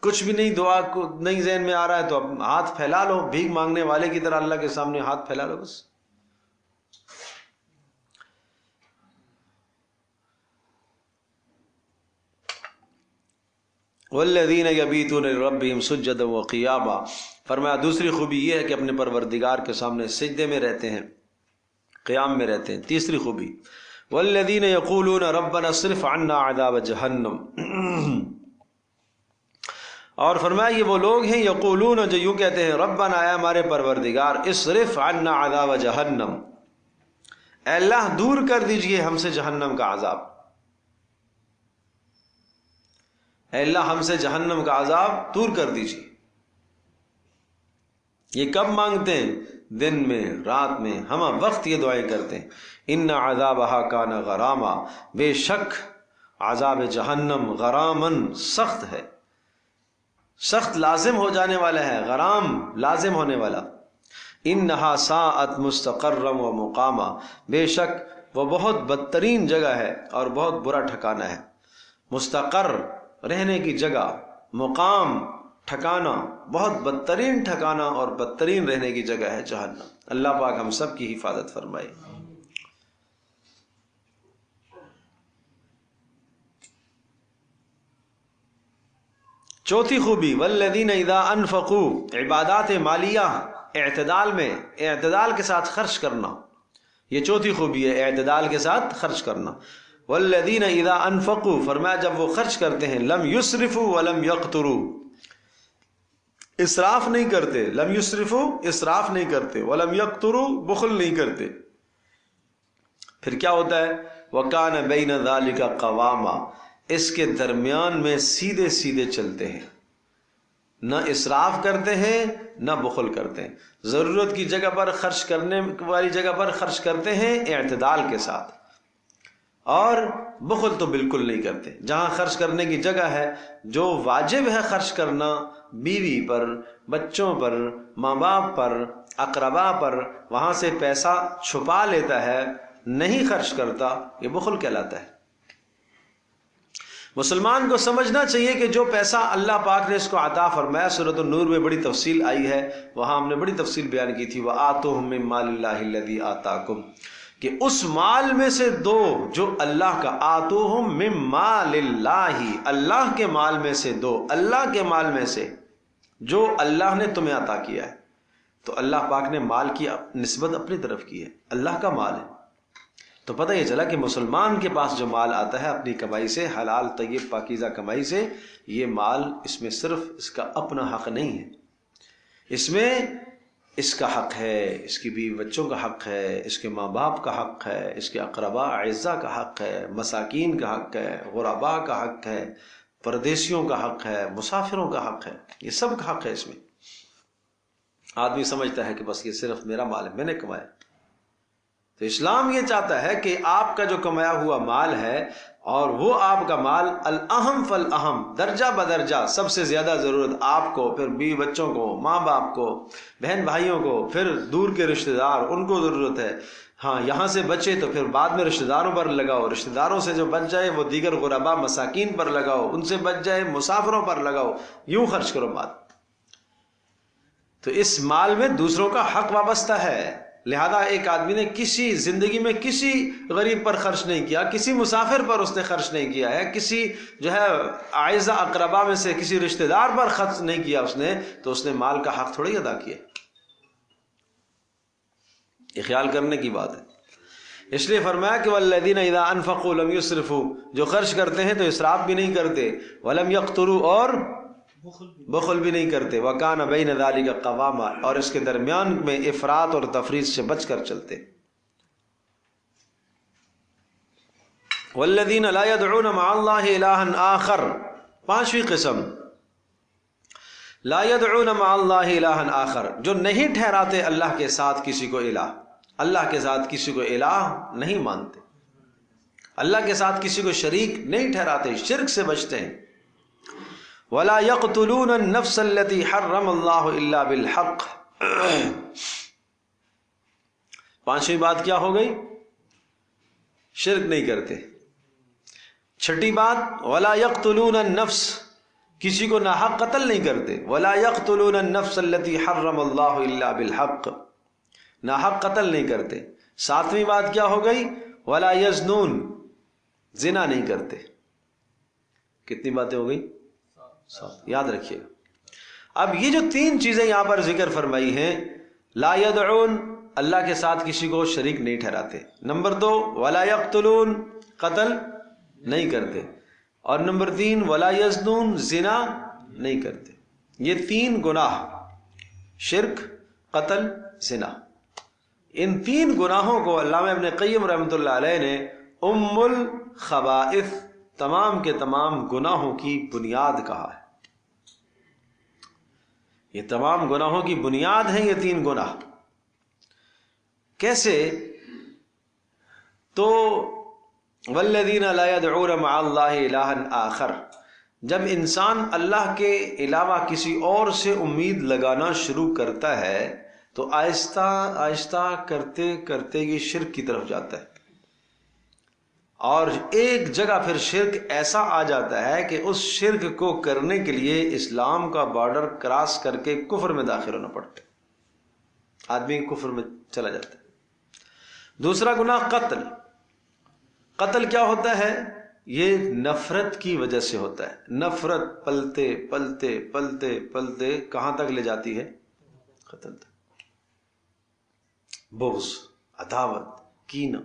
Speaker 1: کچھ بھی نہیں، دعا کو نہیں ذہن میں آ رہا ہے تو ہاتھ پھیلا لو، بھیک مانگنے والے کی طرح اللہ کے سامنے ہاتھ پھیلا لو بس۔ والذین یبیتون لربہم سجدا وقیاما، فرمایا دوسری خوبی یہ ہے کہ اپنے پروردگار کے سامنے سجدے میں رہتے ہیں، قیام میں رہتے ہیں۔ تیسری خوبی والذین یقولون ربنا اصرف عنا عذاب جہنم، اور فرمایا یہ وہ لوگ ہیں یقولون جو یوں کہتے ہیں ربنا، اے ہمارے پروردگار، اصرف عنا عذاب جہنم، اے اللہ دور کر دیجئے ہم سے جہنم کا عذاب، اے اللہ ہم سے جہنم کا عذاب دور کر دیجئے۔ یہ کب مانگتے ہیں؟ دن میں، رات میں، ہم وقت یہ دعائیں کرتے ہیں۔ ان عذابها کان غراما، بے شک عذاب جہنم غرامن سخت ہے، سخت لازم ہو جانے والا ہے، غرام لازم ہونے والا۔ انہا ساعت مستقرا و مقاما، بے شک وہ بہت بدترین جگہ ہے اور بہت برا ٹھکانہ ہے۔ مستقر رہنے کی جگہ، مقام ٹھکانہ، بہت بدترین ٹھکانہ اور بدترین رہنے کی جگہ ہے جہنم۔ اللہ پاک ہم سب کی حفاظت فرمائے۔ چوتھی خوبی والذین اذا انفقوا، عبادات مالیہ اعتدال میں، اعتدال کے ساتھ خرچ کرنا، یہ چوتھی خوبی ہے اعتدال کے ساتھ خرچ کرنا. والذین اذا انفقوا، فرمایا جب وہ خرچ کرتے ہیں، لم یسرفوا ولم یقتروا، اسراف نہیں کرتے، لم یسرفوا اسراف نہیں کرتے، ولم یقتروا بخل نہیں کرتے. پھر کیا ہوتا ہے؟ وکان بین ذلک قواما، اس کے درمیان میں سیدھے سیدھے چلتے ہیں، نہ اسراف کرتے ہیں نہ بخل کرتے ہیں. ضرورت کی جگہ پر خرچ کرنے والی جگہ پر خرچ کرتے ہیں اعتدال کے ساتھ، اور بخل تو بالکل نہیں کرتے. جہاں خرچ کرنے کی جگہ ہے، جو واجب ہے خرچ کرنا، بیوی پر، بچوں پر، ماں باپ پر، اقربا پر، وہاں سے پیسہ چھپا لیتا ہے، نہیں خرچ کرتا، یہ بخل کہلاتا ہے. مسلمان کو سمجھنا چاہیے کہ جو پیسہ اللہ پاک نے اس کو عطا فرمایا، سورۃ النور میں بڑی تفصیل آئی ہے، وہاں ہم نے بڑی تفصیل بیان کی تھی، وَآتُوهُم مِّن مَّالِ اللَّهِ الَّذِي آتَاكُمْ، کہ اس مال میں سے دو جو اللہ کا، آتوہم من مال اللہ، اللہ کے مال میں سے دو، اللہ کے مال میں سے جو اللہ نے تمہیں عطا کیا ہے. تو اللہ پاک نے مال کی نسبت اپنی طرف کی ہے، اللہ کا مال ہے. تو پتہ یہ چلا کہ مسلمان کے پاس جو مال آتا ہے اپنی کمائی سے، حلال طیب پاکیزہ کمائی سے، یہ مال، اس میں صرف اس کا اپنا حق نہیں ہے، اس میں اس کا حق ہے، اس کی بیوی بچوں کا حق ہے، اس کے ماں باپ کا حق ہے، اس کے اقرباء اعزاء کا حق ہے، مساکین کا حق ہے، غرباء کا حق ہے، پردیسیوں کا حق ہے، مسافروں کا حق ہے، یہ سب کا حق ہے. اس میں آدمی سمجھتا ہے کہ بس یہ صرف میرا مال ہے، میں نے کمایا. تو اسلام یہ چاہتا ہے کہ آپ کا جو کمایا ہوا مال ہے، اور وہ آپ کا مال الاہم فالاہم، درجہ بدرجہ سب سے زیادہ ضرورت آپ کو، پھر بیوی بچوں کو، ماں باپ کو، بہن بھائیوں کو، پھر دور کے رشتہ دار، ان کو ضرورت ہے. ہاں یہاں سے بچے تو پھر بعد میں رشتہ داروں پر لگاؤ، رشتہ داروں سے جو بچ جائے وہ دیگر غرباء مساکین پر لگاؤ، ان سے بچ جائے مسافروں پر لگاؤ، یوں خرچ کرو مال. تو اس مال میں دوسروں کا حق وابستہ ہے. لہذا ایک آدمی نے کسی زندگی میں کسی غریب پر خرچ نہیں کیا، کسی مسافر پر اس نے خرچ نہیں کیا ہے، کسی جو ہے اعزا اقربا میں سے کسی رشتہ دار پر خرچ نہیں کیا اس نے، تو اس نے مال کا حق تھوڑی ادا کیا. یہ خیال کرنے کی بات ہے. اس لیے فرمایا کہ والذین اذا انفقوا لم یسرفوا، جو خرچ کرتے ہیں تو اسراف بھی نہیں کرتے، ولم یقتروا، اور بخل بھی نہیں کرتے، وکان بین ذلک قواما، اور اس کے درمیان میں افراط اور تفریط سے بچ کر چلتے. والذین لا يدعون مع اللہ الہا آخر، پانچویں قسم، لا يدعون مع اللہ الہا آخر، جو نہیں ٹھہراتے اللہ کے ساتھ کسی کو الہ، اللہ کے ساتھ کسی کو الہ نہیں مانتے، اللہ کے ساتھ کسی کو شریک نہیں ٹھہراتے، شرک سے بچتے ہیں. وَلَا يَقْتُلُونَ النَّفْسَ الَّتِي حَرَّمَ اللَّهُ إِلَّا بِالْحَقِّ. پانچویں بات کیا ہو گئی؟ شرک نہیں کرتے. چھٹی بات وَلَا يَقْتُلُونَ النَّفْسَ، کسی کو ناحق قتل نہیں کرتے. وَلَا يَقْتُلُونَ النَّفْسَ الَّتِي حَرَّمَ اللَّهُ إِلَّا بِالْحَقِّ، ناحق قتل نہیں کرتے. ساتویں بات کیا ہو گئی؟ وَلَا يَزْنُونَ، زنا نہیں کرتے. کتنی باتیں ہو گئی؟ یاد رکھیے. اب یہ جو تین چیزیں یہاں پر ذکر فرمائی ہیں، لا يدعون، اللہ کے ساتھ کسی کو شریک نہیں ٹھہراتے. نمبر دو ولا يقتلون، قتل نہیں کرتے. اور نمبر تین ولا يزنون، زنا نہیں کرتے. یہ تین گناہ، شرک، قتل، زنا، ان تین گناہوں کو علامہ ابن قیم رحمۃ اللہ علیہ نے ام الخبائث، تمام کے تمام گناہوں کی بنیاد کہا ہے. یہ تمام گناہوں کی بنیاد ہیں یہ تین گناہ. کیسے؟ تو والذین لا يدعون مع اللہ الہا آخر، جب انسان اللہ کے علاوہ کسی اور سے امید لگانا شروع کرتا ہے تو آہستہ آہستہ کرتے کرتے یہ شرک کی طرف جاتا ہے. اور ایک جگہ پھر شرک ایسا آ جاتا ہے کہ اس شرک کو کرنے کے لیے اسلام کا بارڈر کراس کر کے کفر میں داخل ہونا پڑتا ہے، آدمی کفر میں چلا جاتا ہے. دوسرا گناہ قتل. قتل کیا ہوتا ہے؟ یہ نفرت کی وجہ سے ہوتا ہے. نفرت پلتے پلتے پلتے پلتے کہاں تک لے جاتی ہے؟ قتل تک. بغض، عداوت، کینہ.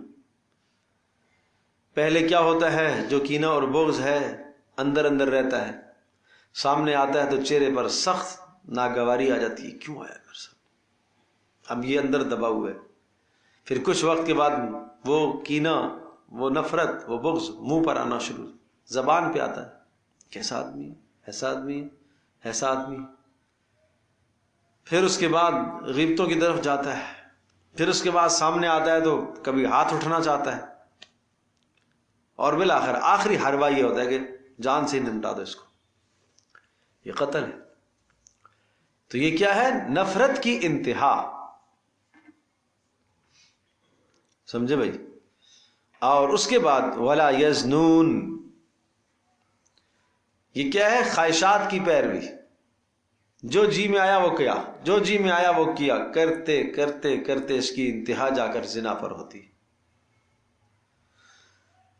Speaker 1: پہلے کیا ہوتا ہے؟ جو کینہ اور بغض ہے اندر اندر رہتا ہے، سامنے آتا ہے تو چہرے پر سخت ناگواری آ جاتی ہے، کیوں آیا میرے ساتھ؟ اب یہ اندر دبا ہوا ہے. پھر کچھ وقت کے بعد وہ کینہ، وہ نفرت، وہ بغض منہ پر آنا شروع، زبان پہ آتا ہے، کیسا آدمی ہے، ایسا آدمی ہے، ایسا آدمی ہے. پھر اس کے بعد غیبتوں کی طرف جاتا ہے، پھر اس کے بعد سامنے آتا ہے تو کبھی ہاتھ اٹھانا چاہتا ہے، اور بالآخر آخری حربہ یہ ہوتا ہے کہ جان سے ہی نمٹا دو اس کو. یہ قتل ہے. تو یہ کیا ہے؟ نفرت کی انتہا. سمجھے بھائی؟ اور اس کے بعد ولا یزنون، یہ کیا ہے؟ خواہشات کی پیروی. جو جی میں آیا وہ کیا، جو جی میں آیا وہ کیا، کرتے کرتے کرتے اس کی انتہا جا کر زنا پر ہوتی.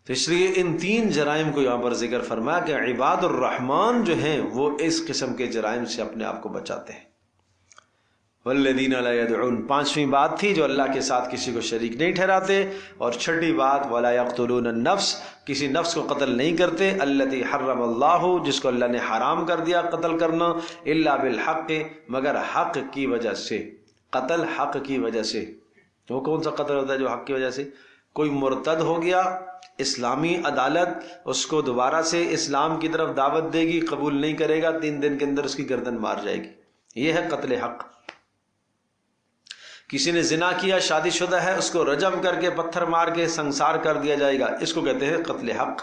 Speaker 1: تو اس لیے ان تین جرائم کو یہاں پر ذکر فرمایا کہ عباد الرحمن جو ہیں وہ اس قسم کے جرائم سے اپنے آپ کو بچاتے ہیں. والذین لا يدعون، پانچویں بات تھی جو اللہ کے ساتھ کسی کو شریک نہیں ٹھہراتے. اور چھٹی بات ولا یقتلون النفس، کسی نفس کو قتل نہیں کرتے، التی حرم اللہ، جس کو اللہ نے حرام کر دیا قتل کرنا، الا بالحق، مگر حق کی وجہ سے. قتل حق کی وجہ سے. وہ کون سا قتل ہوتا ہے جو حق کی وجہ سے؟ کوئی مرتد ہو گیا، اسلامی عدالت اس کو دوبارہ سے اسلام کی طرف دعوت دے گی، قبول نہیں کرے گا، 3 دن کے اندر اس کی گردن مار جائے گی. یہ ہے قتل حق. کسی نے زنا کیا، شادی شدہ ہے، اس کو رجم کر کے پتھر مار کے سنسار کر دیا جائے گا، اس کو کہتے ہیں قتل حق.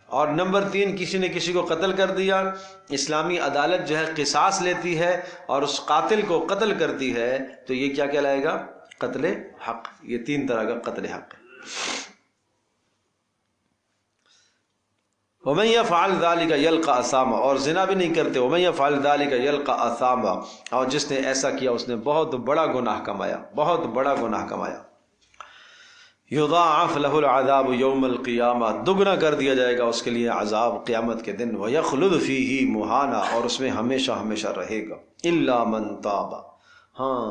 Speaker 1: اور نمبر 3، کسی نے کسی کو قتل کر دیا، اسلامی عدالت جو ہے قصاص لیتی ہے اور اس قاتل کو قتل کرتی ہے، تو یہ کیا کہلائے گا؟ قتل حق. یہ 3 طرح کا قتل حق ہے. وَمَن يَفْعَلْ ذَلِكَ يَلْقَ أَثَامًا، اور زنا بھی نہیں کرتے. وَمَن يَفْعَلْ ذَلِكَ يَلْقَ أَثَامًا، اور جس نے ایسا کیا اس نے بہت بڑا گناہ کمایا، بہت بڑا گناہ کمایا. يُضَاعَفْ لَهُ الْعَذَابُ يَوْمَ الْقِيَامَةِ، دگنا کر دیا جائے گا اس کے لیے عذاب قیامت کے دن. وَيَخْلُدْ فِيهِ مُهَانًا، اور اس میں ہمیشہ ہمیشہ رہے گا. إِلَّا مَن تَابَ، ہاں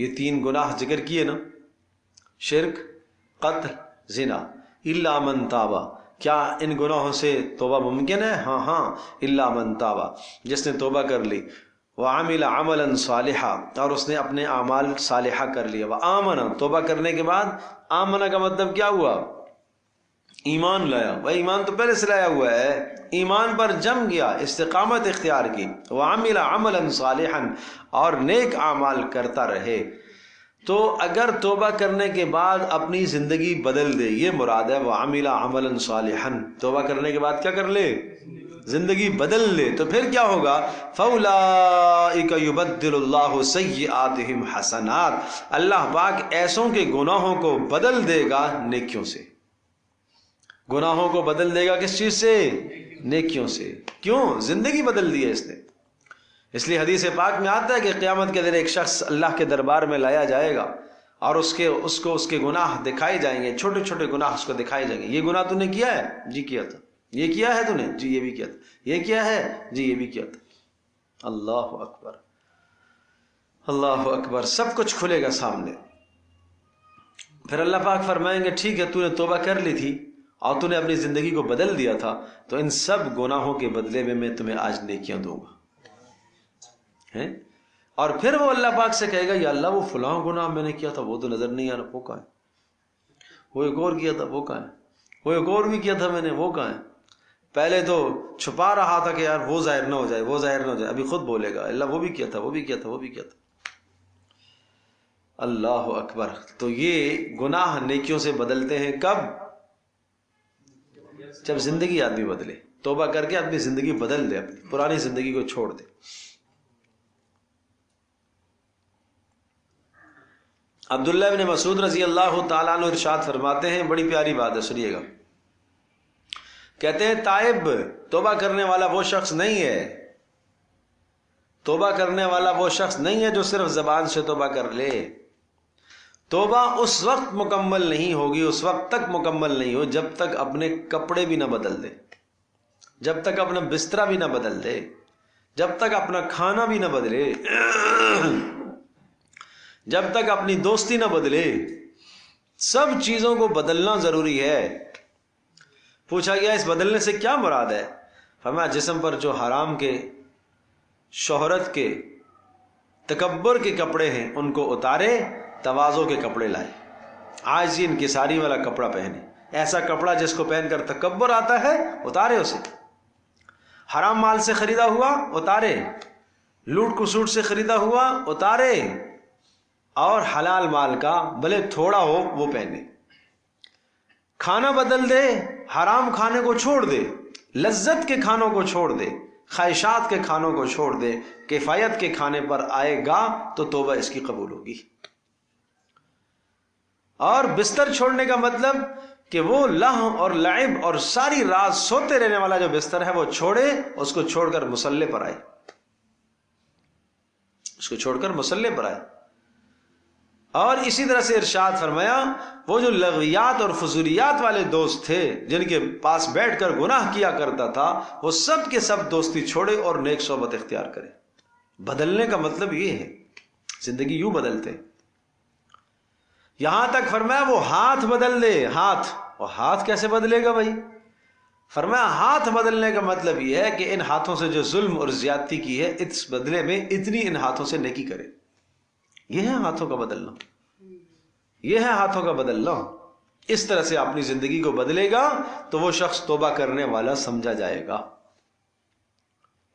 Speaker 1: یہ 3 گناہ ذکر کیے نا، شرک، قتل، زنا. إِلَّا مَن تَابَ، کیا ان گناہوں سے توبہ ممکن ہے؟ ہاں ہاں. الا من تاب، جس نے توبہ کر لی. وعمل عملا صالحا، اور اس نے اپنے اعمال صالحہ کر لیا. وآمن، توبہ کرنے کے بعد آمن کا مطلب کیا ہوا؟ ایمان لایا. وہ ایمان تو پہلے سے لایا ہوا ہے، ایمان پر جم گیا، استقامت اختیار کی. وعمل عملا صالحا، اور نیک اعمال کرتا رہے. تو اگر توبہ کرنے کے بعد اپنی زندگی بدل دے، یہ مراد ہے وَعَمِلَ عَمَلًا صَالِحًا. توبہ کرنے کے بعد کیا کر لے؟ زندگی بدل لے. تو پھر کیا ہوگا؟ فَأُولَئِكَ يُبَدِّلُ اللَّهُ سَيِّئَاتِهِمْ حَسَنَاتٍ، اللہ پاک ایسوں کے گناہوں کو بدل دے گا نیکیوں سے. گناہوں کو بدل دے گا کس چیز سے؟ نیکیوں سے. کیوں؟ زندگی بدل دی ہے اس نے. اس لیے حدیث پاک میں آتا ہے کہ قیامت کے دن ایک شخص اللہ کے دربار میں لایا جائے گا اور اس کے گناہ دکھائے جائیں گے، چھوٹے چھوٹے گناہ اس کو دکھائے جائیں گے. یہ گناہ تو نے کیا ہے؟ جی کیا تھا. یہ کیا ہے تو نے؟ جی یہ بھی کیا تھا. یہ کیا ہے؟ جی یہ بھی کیا تھا. اللہ اکبر، اللہ اکبر. سب کچھ کھلے گا سامنے. پھر اللہ پاک فرمائیں گے ٹھیک ہے، تو نے توبہ کر لی تھی اور تو نے اپنی زندگی کو بدل دیا تھا، تو ان سب گناہوں کے بدلے میں تمہیں آج نیکیاں دوں گا. اور پھر وہ اللہ پاک سے کہے گا یا اللہ وہ فلاں گناہ میں نے کیا تھا وہ تو نظر نہیں آ رہا، وہ کہاں ہے؟ وہ ایک اور کیا تھا، وہ کہاں ہے؟ وہ ایک اور بھی کیا تھا میں نے، وہ کہاں ہے؟ پہلے تو چھپا رہا تھا کہ یار وہ ظاہر نہ ہو جائے، وہ ظاہر نہ ہو جائے. ابھی خود بولے گا اللہ وہ بھی کیا تھا، وہ بھی کیا تھا، وہ بھی کیا تھا. اللہ اکبر. تو یہ گناہ نیکیوں سے بدلتے ہیں کب؟ جب زندگی آدمی بدلے. توبہ کر کے اپنی زندگی بدل دے، اپنی پرانی زندگی کو چھوڑ دے. عبداللہ بن مسعود رضی اللہ تعالیٰ عنہ ارشاد فرماتے ہیں، بڑی پیاری بات ہے، سنیے گا. کہتے ہیں تائب، توبہ کرنے والا وہ شخص نہیں ہے، توبہ کرنے والا وہ شخص نہیں ہے جو صرف زبان سے توبہ کر لے. توبہ اس وقت مکمل نہیں ہوگی، اس وقت تک مکمل نہیں ہو جب تک اپنے کپڑے بھی نہ بدل دے، جب تک اپنا بستر بھی نہ بدل دے، جب تک اپنا کھانا بھی نہ بدلے، جب تک اپنی دوستی نہ بدلے، سب چیزوں کو بدلنا ضروری ہے۔ پوچھا گیا اس بدلنے سے کیا مراد ہے؟ فرمایا جسم پر جو حرام کے، شہرت کے، تکبر کے کپڑے ہیں ان کو اتارے، تواضع کے کپڑے لائے، عاجزی انکساری والا کپڑا پہنے، ایسا کپڑا جس کو پہن کر تکبر آتا ہے اتارے اسے، حرام مال سے خریدا ہوا اتارے، لوٹ کسوٹ سے خریدا ہوا اتارے، اور حلال مال کا بھلے تھوڑا ہو وہ پہنے۔ کھانا بدل دے، حرام کھانے کو چھوڑ دے، لذت کے کھانوں کو چھوڑ دے، خواہشات کے کھانوں کو چھوڑ دے، کفایت کے کھانے پر آئے گا تو توبہ اس کی قبول ہوگی۔ اور بستر چھوڑنے کا مطلب کہ وہ لہو اور لعب اور ساری رات سوتے رہنے والا جو بستر ہے وہ چھوڑے، اس کو چھوڑ کر مصلی پر آئے، اس کو چھوڑ کر مصلی پر آئے۔ اور اسی طرح سے ارشاد فرمایا وہ جو لغویات اور فضولیات والے دوست تھے جن کے پاس بیٹھ کر گناہ کیا کرتا تھا، وہ سب کے سب دوستی چھوڑے اور نیک صحبت اختیار کرے۔ بدلنے کا مطلب یہ ہے، زندگی یوں بدلتے۔ یہاں تک فرمایا وہ ہاتھ بدل دے، ہاتھ، اور ہاتھ کیسے بدلے گا بھائی؟ فرمایا ہاتھ بدلنے کا مطلب یہ ہے کہ ان ہاتھوں سے جو ظلم اور زیادتی کی ہے اس بدلے میں اتنی ان ہاتھوں سے نیکی کرے۔ یہ ہے ہاتھوں کا بدلنا، یہ ہے ہاتھوں کا بدلنا۔ اس طرح سے اپنی زندگی کو بدلے گا تو وہ شخص توبہ کرنے والا سمجھا جائے گا،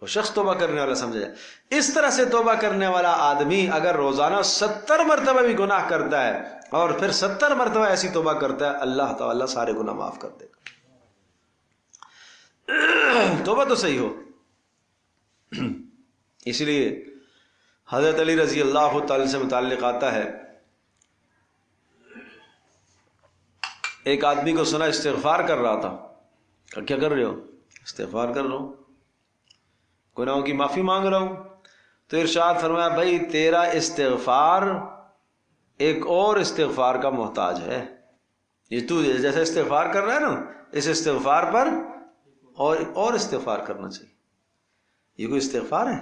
Speaker 1: وہ شخص توبہ کرنے والا سمجھا جائے۔ اس طرح سے توبہ کرنے والا آدمی اگر روزانہ 70 مرتبہ بھی گناہ کرتا ہے اور پھر 70 مرتبہ ایسی توبہ کرتا ہے، اللہ تعالیٰ سارے گناہ معاف کر دے گا۔ توبہ تو صحیح ہو۔ اس لیے حضرت علی رضی اللہ تعالی سے متعلق آتا ہے، ایک آدمی کو سنا استغفار کر رہا تھا۔ کیا کر رہے ہو؟ استغفار کر رہا ہوں، گناہوں کی معافی مانگ رہا ہوں۔ تو ارشاد فرمایا بھائی تیرا استغفار ایک اور استغفار کا محتاج ہے۔ یہ تو جیسے استغفار کر رہا ہے نا، اس استغفار پر اور استغفار کرنا چاہیے۔ یہ کوئی استغفار ہے؟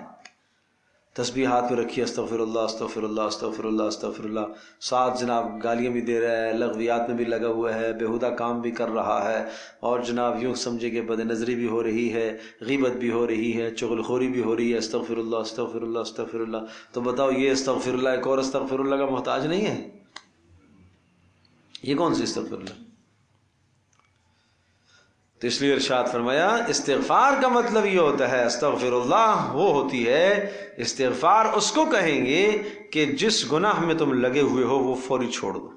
Speaker 1: تسبیح ہاتھ میں رکھی، استغفر اللہ استغفر اللہ استغفر اللہ استغفر اللہ، ساتھ جناب گالیاں بھی دے رہا ہے، لغویات میں بھی لگا ہوا ہے، بیہودہ کام بھی کر رہا ہے، اور جناب یوں سمجھے کہ بد نظری بھی ہو رہی ہے، غیبت بھی ہو رہی ہے، چغل خوری بھی ہو رہی ہے، استغفر اللہ استغفر اللہ استغفر اللہ۔ تو بتاؤ یہ استغفر اللہ ایک اور استغفر اللہ کا محتاج نہیں ہے؟ یہ کون سی استغفر اللہ؟ تو اس لیے ارشاد فرمایا استغفار کا مطلب یہ ہوتا ہے، استغفر اللہ وہ ہوتی ہے، استغفار اس کو کہیں گے کہ جس گناہ میں تم لگے ہوئے ہو وہ فوری چھوڑ دو۔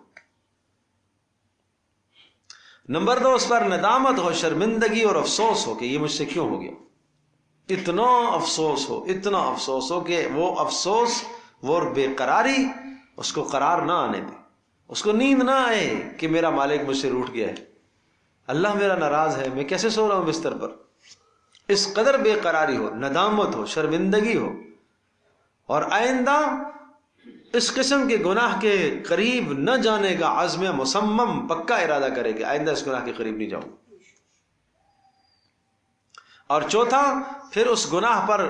Speaker 1: نمبر 2، اس پر ندامت ہو، شرمندگی اور افسوس ہو کہ یہ مجھ سے کیوں ہو گیا، اتنا افسوس ہو، اتنا افسوس ہو کہ وہ افسوس، وہ بے قراری اس کو قرار نہ آنے دے، اس کو نیند نہ آئے کہ میرا مالک مجھ سے روٹھ گیا ہے، اللہ میرا ناراض ہے، میں کیسے سو رہا ہوں بستر پر۔ اس قدر بے قراری ہو، ندامت ہو، شرمندگی ہو، اور آئندہ اس قسم کے گناہ کے قریب نہ جانے کا عزم مصمم پکا ارادہ کرے کہ آئندہ اس گناہ کے قریب نہیں جاؤں۔ اور چوتھا، پھر اس گناہ پر،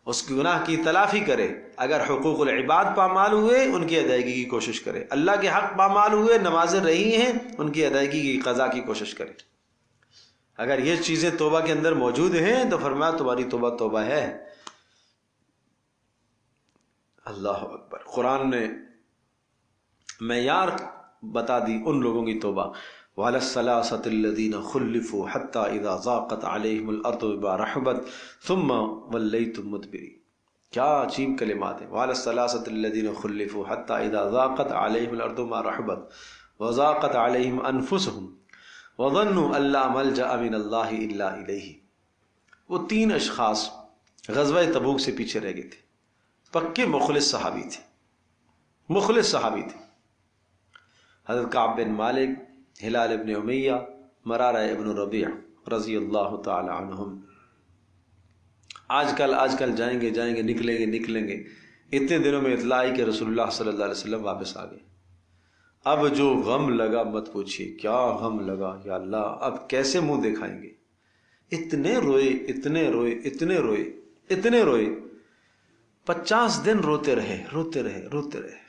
Speaker 1: اس گناہ کی تلافی کرے، اگر حقوق العباد پامال ہوئے ان کی ادائیگی کی کوشش کرے، اللہ کے حق پامال ہوئے، نمازیں رہی ہیں ان کی ادائیگی کی قضا کی کوشش کرے۔ اگر یہ چیزیں توبہ کے اندر موجود ہیں تو فرمایا تمہاری توبہ توبہ ہے۔ اللہ اکبر۔ قرآن نے معیار بتا دی ان لوگوں کی توبہ، وَعَلَى الثَّلَاثَةِ الَّذِينَ خُلِّفُوا حَتَّى إِذَا ضَاقَتْ عَلَيْهِمُ الْأَرْضُ بِمَا رَحُبَتْ ثُمَّ وَلَّيْتُمْ مُدْبِرِينَ۔ کیا عجیب کلمات ہیں۔ وَعَلَى الثَّلَاثَةِ الَّذِينَ خُلِّفُوا حَتَّى إِذَا ضَاقَتْ عَلَيْهِمُ الْأَرْضُ بِمَا رَحُبَتْ وَضَاقَتْ عَلَيْهِمْ أَنفُسُهُمْ وَظَنُّوا أَن لَّا مَلْجَأَ مِنَ اللَّهِ إِلَّا إِلَيْهِ۔ وہ 3 اشخاص غزوہ تبوک سے پیچھے رہ گئے تھے، پکے مخلص صحابی تھے، مخلص صحابی تھے، حضرت کعب بن مالک، ہلال ابن امیہ، مرارہ ابن ربیع رضی اللہ تعالی عنہم۔ آج کل جائیں گے نکلیں گے، اتنے دنوں میں اطلاع آئی کہ رسول اللہ صلی اللہ علیہ وسلم واپس آ گئے۔ اب جو غم لگا مت پوچھیے، کیا غم لگا یا اللہ، اب کیسے منہ دکھائیں گے۔ اتنے روئے 50 دن روتے رہے۔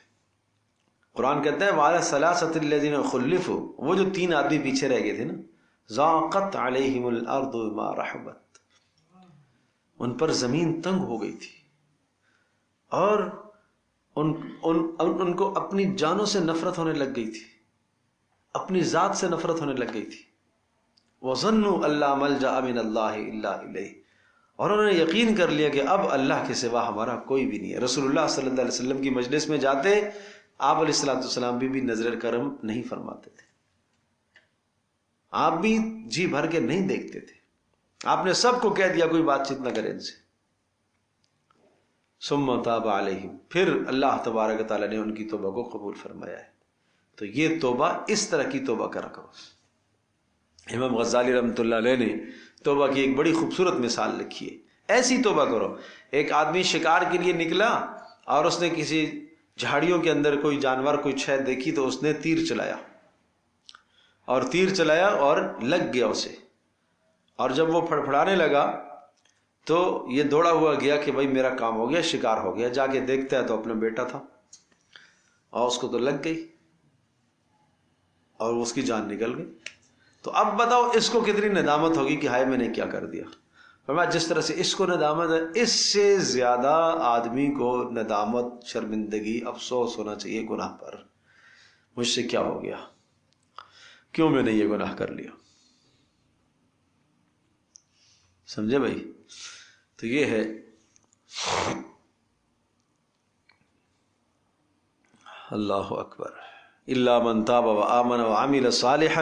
Speaker 1: قرآن کہتا ہے وَعَلَى الثَّلَاثَةِ الَّذِينَ خُلِّفُوا، وہ جو 3 آدمی پیچھے رہ گئے تھے نا، ضَاقَتْ عَلَيْهِمُ الْأَرْضُ بِمَا رَحُبَتْ، ان پر زمین تنگ ہو گئی تھی اور ان کو اپنی جانوں سے نفرت ہونے لگ گئی تھی، اپنی ذات سے نفرت ہونے لگ گئی تھی. وَظَنُّوا أَن لَّا مَلْجَأَ مِنَ اللَّهِ إِلَّا إِلَيْهِ، اور انہوں نے یقین کر لیا کہ اب اللہ کے سوا ہمارا کوئی بھی نہیں ہے. رسول اللہ صلی اللہ علیہ وسلم کی مجلس میں جاتے آپ علیہ السلام بھی نظر کرم نہیں فرماتے تھے، آپ بھی جی بھر کے نہیں دیکھتے تھے، آپ نے سب کو کہہ دیا کوئی بات چیت نہ کرے ان سے. ثم تاب علیہم، پھر اللہ تبارک تعالیٰ نے ان کی توبہ کو قبول فرمایا ہے. تو یہ توبہ اس طرح کی توبہ کرا کرو. امام غزالی رحمۃ اللہ علیہ نے توبہ کی ایک بڑی خوبصورت مثال لکھی ہے. ایسی توبہ کرو، ایک آدمی شکار کے لیے نکلا اور اس نے کسی جھاڑیوں کے اندر کوئی جانور کوئی شے دیکھی تو اس نے تیر چلایا اور لگ گیا اسے، اور جب وہ پھڑپھڑانے لگا تو یہ دوڑا ہوا گیا کہ بھائی میرا کام ہو گیا، شکار ہو گیا. جا کے دیکھتا ہے تو اپنا بیٹا تھا اور اس کو تو لگ گئی اور اس کی جان نکل گئی. تو اب بتاؤ اس کو کتنی ندامت ہوگی کہ ہائے میں نے کیا کر دیا. فرمایا جس طرح سے اس کو ندامت ہے، اس سے زیادہ آدمی کو ندامت، شرمندگی، افسوس ہونا چاہیے گناہ پر. مجھ سے کیا ہو گیا، کیوں میں نے یہ گناہ کر لیا. سمجھے بھائی؟ تو یہ ہے اللہ اکبر. الا من تاب وآمن وعمل صالحا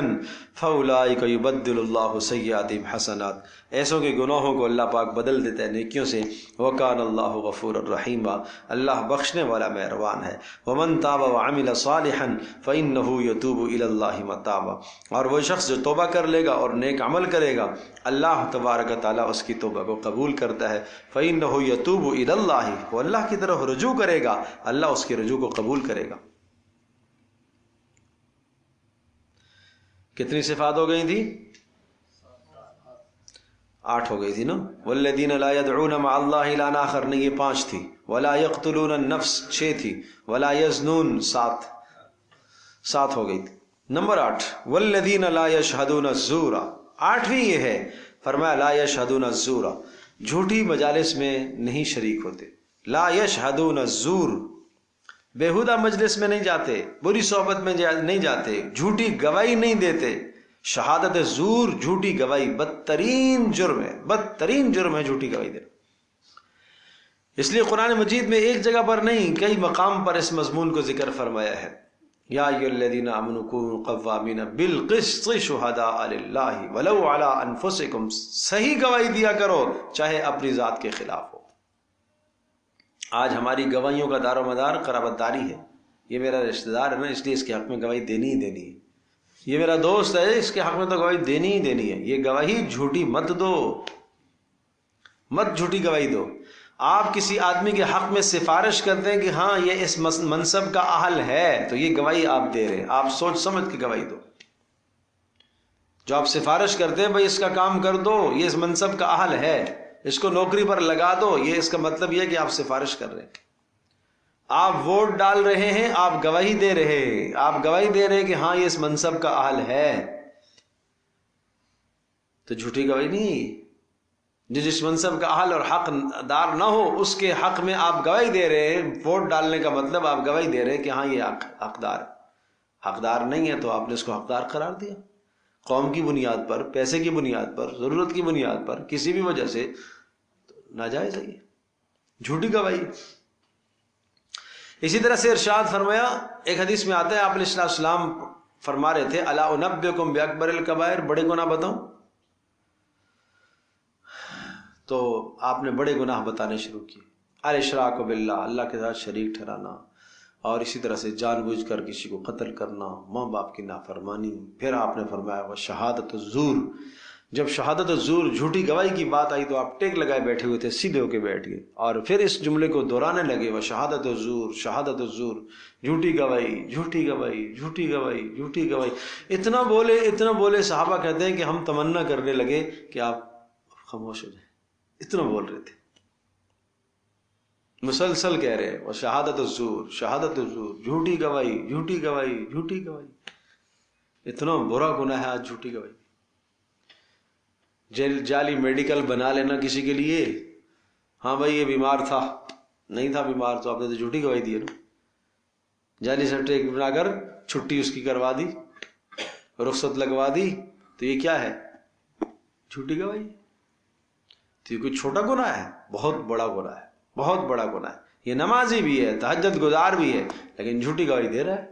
Speaker 1: فاولئک یبدل اللہ سیئاتہم حسنات، ایسوں کے گناہوں کو اللہ پاک بدل دیتا ہے نیکیوں سے. وکان اللہ غفورا رحیما، اللہ بخشنے والا مہربان ہے. ومن تاب وعمل صالحا فانہ یتوب الی اللہ متابا، اور وہ شخص جو توبہ کر لے گا اور نیک عمل کرے گا اللہ تبارک تعالیٰ اس کی توبہ کو قبول کرتا ہے. فانہ یتوب الی اللہ، وہ اللہ کی طرف رجوع کرے گا، اللہ اس کی رجوع کو قبول کرے گا. کتنی صفات ہو گئی تھی؟ 8 ہو گئی تھی نا. والذین لا يدعون مع اللہ الہا آخر، نہیں یہ 5 تھی. ولا يقتلون النفس 6 تھی. ولا يزنون 7 ہو گئی تھی. نمبر 8 والذین لا يشهدون الزور، 8ویں یہ ہے. فرمایا لا يشهدون الزور، جھوٹی مجالس میں نہیں شریک ہوتے. لا يشهدون الزور، بیہودہ مجلس میں نہیں جاتے، بری صحبت میں نہیں جاتے، جھوٹی گواہی نہیں دیتے. شہادت زور، جھوٹی گواہی بدترین جرم ہے جھوٹی گواہی دینا. اس لیے قرآن مجید میں ایک جگہ پر نہیں کئی مقام پر اس مضمون کو ذکر فرمایا ہے. یا ایھا الذین آمنوا کونوا قوامین بالقسط شہداء للہ ولو علی انفسکم، صحیح گواہی دیا کرو چاہے اپنی ذات کے خلاف ہو. آج ہماری گواہیوں کا دار و مدار قرابت داری ہے. یہ میرا رشتہ دار ہے نا، اس لیے اس کے حق میں گواہی دینی ہی دینی ہے. یہ میرا دوست ہے، اس کے حق میں تو گواہی دینی ہی دینی ہے. یہ گواہی جھوٹی مت دو، مت جھوٹی گواہی دو. آپ کسی آدمی کے حق میں سفارش کرتے ہیں کہ ہاں یہ اس منصب کا اہل ہے، تو یہ گواہی آپ دے رہے ہیں. آپ سوچ سمجھ کے گواہی دو. جو آپ سفارش کرتے ہیں بھائی اس کا کام کر دو، یہ اس منصب کا اہل ہے، اس کو نوکری پر لگا دو، یہ اس کا مطلب یہ ہے کہ آپ سفارش کر رہے ہیں. آپ ووٹ ڈال رہے ہیں، آپ گواہی دے رہے ہیں، آپ گواہی دے رہے ہیں کہ ہاں یہ اس منصب کا اہل ہے. تو جھوٹی گواہی نہیں. جس منصب کا اہل اور حق دار نہ ہو اس کے حق میں آپ گواہی دے رہے ہیں. ووٹ ڈالنے کا مطلب آپ گواہی دے رہے ہیں کہ ہاں یہ حقدار نہیں ہے، تو آپ نے اس کو حقدار قرار دیا. قوم کی بنیاد پر، پیسے کی بنیاد پر، ضرورت کی بنیاد پر، کسی بھی وجہ سے ناجائز ہے یہ جھوٹی گواہی. اسی طرح سے ارشاد فرمایا، ایک حدیث میں آتا ہے آپ علیہ السلام فرما رہے تھے الا انبئکم باکبر الکبائر، بڑے گناہ بتاؤں؟ تو آپ نے بڑے گناہ بتانے شروع کیے. الاشراک باللہ، اللہ کے ساتھ شریک ٹھہرانا، اور اسی طرح سے جان بوجھ کر کسی کو قتل کرنا، ماں باپ کی نافرمانی. پھر آپ نے فرمایا وہ شہادت الزور. جب شہادت الزور، جھوٹی گواہی کی بات آئی تو آپ ٹیک لگائے بیٹھے ہوئے تھے، سیدھے ہو کے بیٹھ گئے اور پھر اس جملے کو دہرانے لگے وہ شہادت الزور، شہادت الزور، جھوٹی گواہی، جھوٹی گواہی، جھوٹی گواہی، جھوٹی گواہی. اتنا بولے صحابہ کہتے ہیں کہ ہم تمنا کرنے لگے کہ آپ خاموش ہو جائیں. اتنا بول رہے تھے. مسلسل کہہ رہے وہ شہادت الزور، شہادت الزور، جھوٹی گواہی، جھوٹی گواہی، جھوٹی گواہی. اتنا برا گناہ ہے آج جھوٹی گواہی. جعلی میڈیکل بنا لینا کسی کے لیے، ہاں بھائی یہ بیمار تھا، نہیں تھا بیمار تو آپ نے تو جھوٹی گواہی دی ہے نا. جعلی سرٹیفکیٹ بنا کر چھٹی اس کی کروا دی، رخصت لگوا دی، تو یہ کیا ہے؟ جھوٹی گواہی. تو یہ کوئی چھوٹا گناہ ہے؟ بہت بڑا گناہ ہے، بہت بڑا گناہ ہے. یہ نمازی بھی ہے، تہجد گزار بھی ہے، لیکن جھوٹی گواہی دے رہا ہے.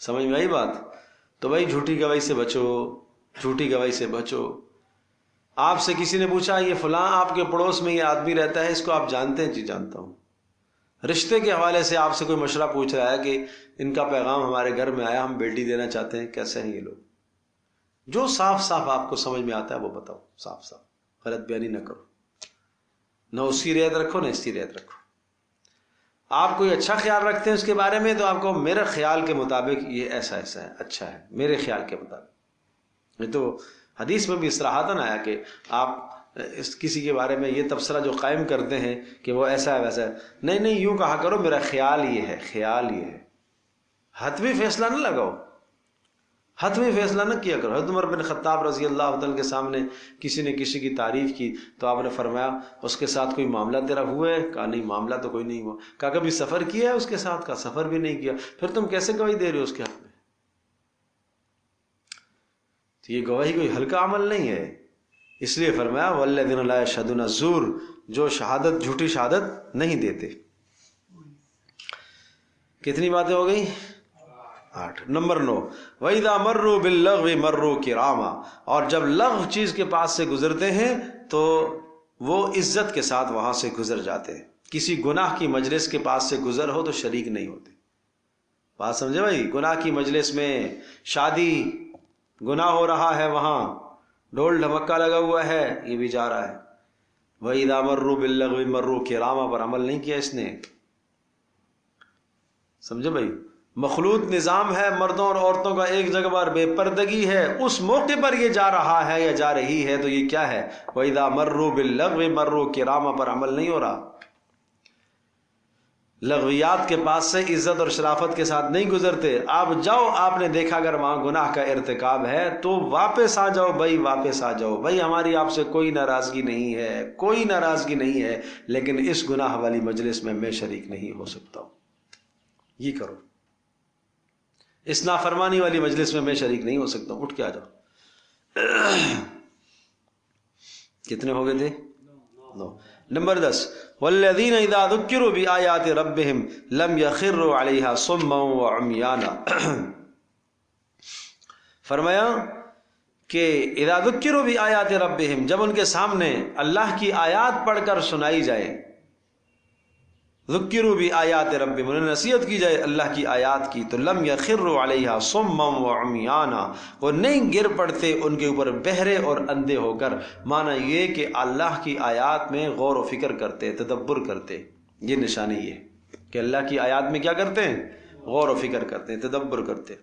Speaker 1: سمجھ میں آئی بات؟ تو بھائی جھوٹی گواہی سے بچو، جھوٹی گواہی سے بچو. آپ سے کسی نے پوچھا یہ فلاں آپ کے پڑوس میں یہ آدمی رہتا ہے، اس کو آپ جانتے ہیں؟ جی جانتا ہوں. رشتے کے حوالے سے آپ سے کوئی مشورہ پوچھ رہا ہے کہ ان کا پیغام ہمارے گھر میں آیا، ہم بیٹی دینا چاہتے ہیں، کیسے ہیں یہ لوگ؟ جو صاف صاف آپ کو سمجھ میں آتا ہے وہ بتاؤ، صاف صاف، غلط بیانی نہ کرو، نہ اس کی رعایت رکھو نہ اس کی رعایت رکھو. آپ کوئی اچھا خیال رکھتے ہیں اس کے بارے میں تو آپ کو میرے خیال کے مطابق یہ ایسا ایسا ہے، اچھا ہے میرے خیال کے مطابق. یہ تو حدیث میں بھی صراحتاً آیا کہ آپ کسی کے بارے میں یہ تبصرہ جو قائم کرتے ہیں کہ وہ ایسا ہے ویسا ہے، نہیں نہیں، یوں کہا کرو میرا خیال یہ ہے، خیال یہ ہے. حتمی فیصلہ نہ لگاؤ، حتمی فیصلہ نہ کیا کرو. حضرت عمر بن خطاب رضی اللہ تعالیٰ کے سامنے کسی نے کسی کی تعریف کی تو آپ نے فرمایا اس کے ساتھ کوئی معاملہ تیرا ہوا ہے؟ کہا نہیں معاملہ تو کوئی نہیں ہوا. کہا کبھی سفر کیا ہے اس کے ساتھ؟ کہا سفر بھی نہیں کیا. پھر تم کیسے گواہی دے رہے ہو اس کے حق میں؟ تو یہ گواہی کوئی ہلکا عمل نہیں ہے. اس لیے فرمایا والذین لا یشہدون الزور، جو شہادت جھوٹی شہادت نہیں دیتے. کتنی باتیں ہو گئی؟ 8. نمبر 9، وَإِذَا مَرُّوا بِاللَّغْوِ مَرُّوا كِرَامًا، اور جب لغو چیز کے پاس سے گزرتے ہیں تو وہ عزت کے ساتھ وہاں سے گزر جاتے ہیں. کسی گناہ کی مجلس کے پاس سے گزر ہو تو شریک نہیں ہوتے. بات سمجھے بھائی؟ گناہ کی مجلس میں شادی، گناہ ہو رہا ہے، وہاں ڈھول ڈھمکا لگا ہوا ہے، یہ بھی جا رہا ہے. وَإِذَا مَرُّوا بِاللَّغْوِ مَرُّوا كِرَامًا پر عمل نہیں کیا اس نے. سمجھے بھائی؟ مخلوط نظام ہے، مردوں اور عورتوں کا ایک جگہ پر بے پردگی ہے، اس موقع پر یہ جا رہا ہے یا جا رہی ہے تو یہ کیا ہے؟ وَإِذَا مَرُّوا بِاللَّغْوِ مَرُّوا كِرَامًا پر عمل نہیں ہو رہا. لغویات کے پاس سے عزت اور شرافت کے ساتھ نہیں گزرتے. آپ جاؤ، آپ نے دیکھا اگر وہاں گناہ کا ارتکاب ہے تو واپس آ جاؤ بھائی، واپس آ جاؤ بھائی. ہماری آپ سے کوئی ناراضگی نہیں ہے، کوئی ناراضگی نہیں ہے، لیکن اس گناہ والی مجلس میں شریک نہیں ہو سکتا ہوں. یہ کرو. اس نافرمانی والی مجلس میں شریک نہیں ہو سکتا ہوں، اٹھ کے آ جاؤ. کتنے ہو گئے تھے؟ 9. نمبر 10، والذین اذا ذکروا بآیات ربہم لم یخروا علیہا صما وعمیانا. فرمایا کہ اذا ذکروا بآیات ربہم، جب ان کے سامنے اللہ کی آیات پڑھ کر سنائی جائے، ذکروا بآیات ربہم، انہیں نصیحت کی جائے اللہ کی آیات کی، تو لم یخروا علیہا صما وعمیانا، وہ نہیں گر پڑتے ان کے اوپر بہرے اور اندھے ہو کر. معنی یہ کہ اللہ کی آیات میں غور و فکر کرتے، تدبر کرتے. یہ نشانی یہ کہ اللہ کی آیات میں کیا کرتے ہیں؟ غور و فکر کرتے ہیں، تدبر کرتے.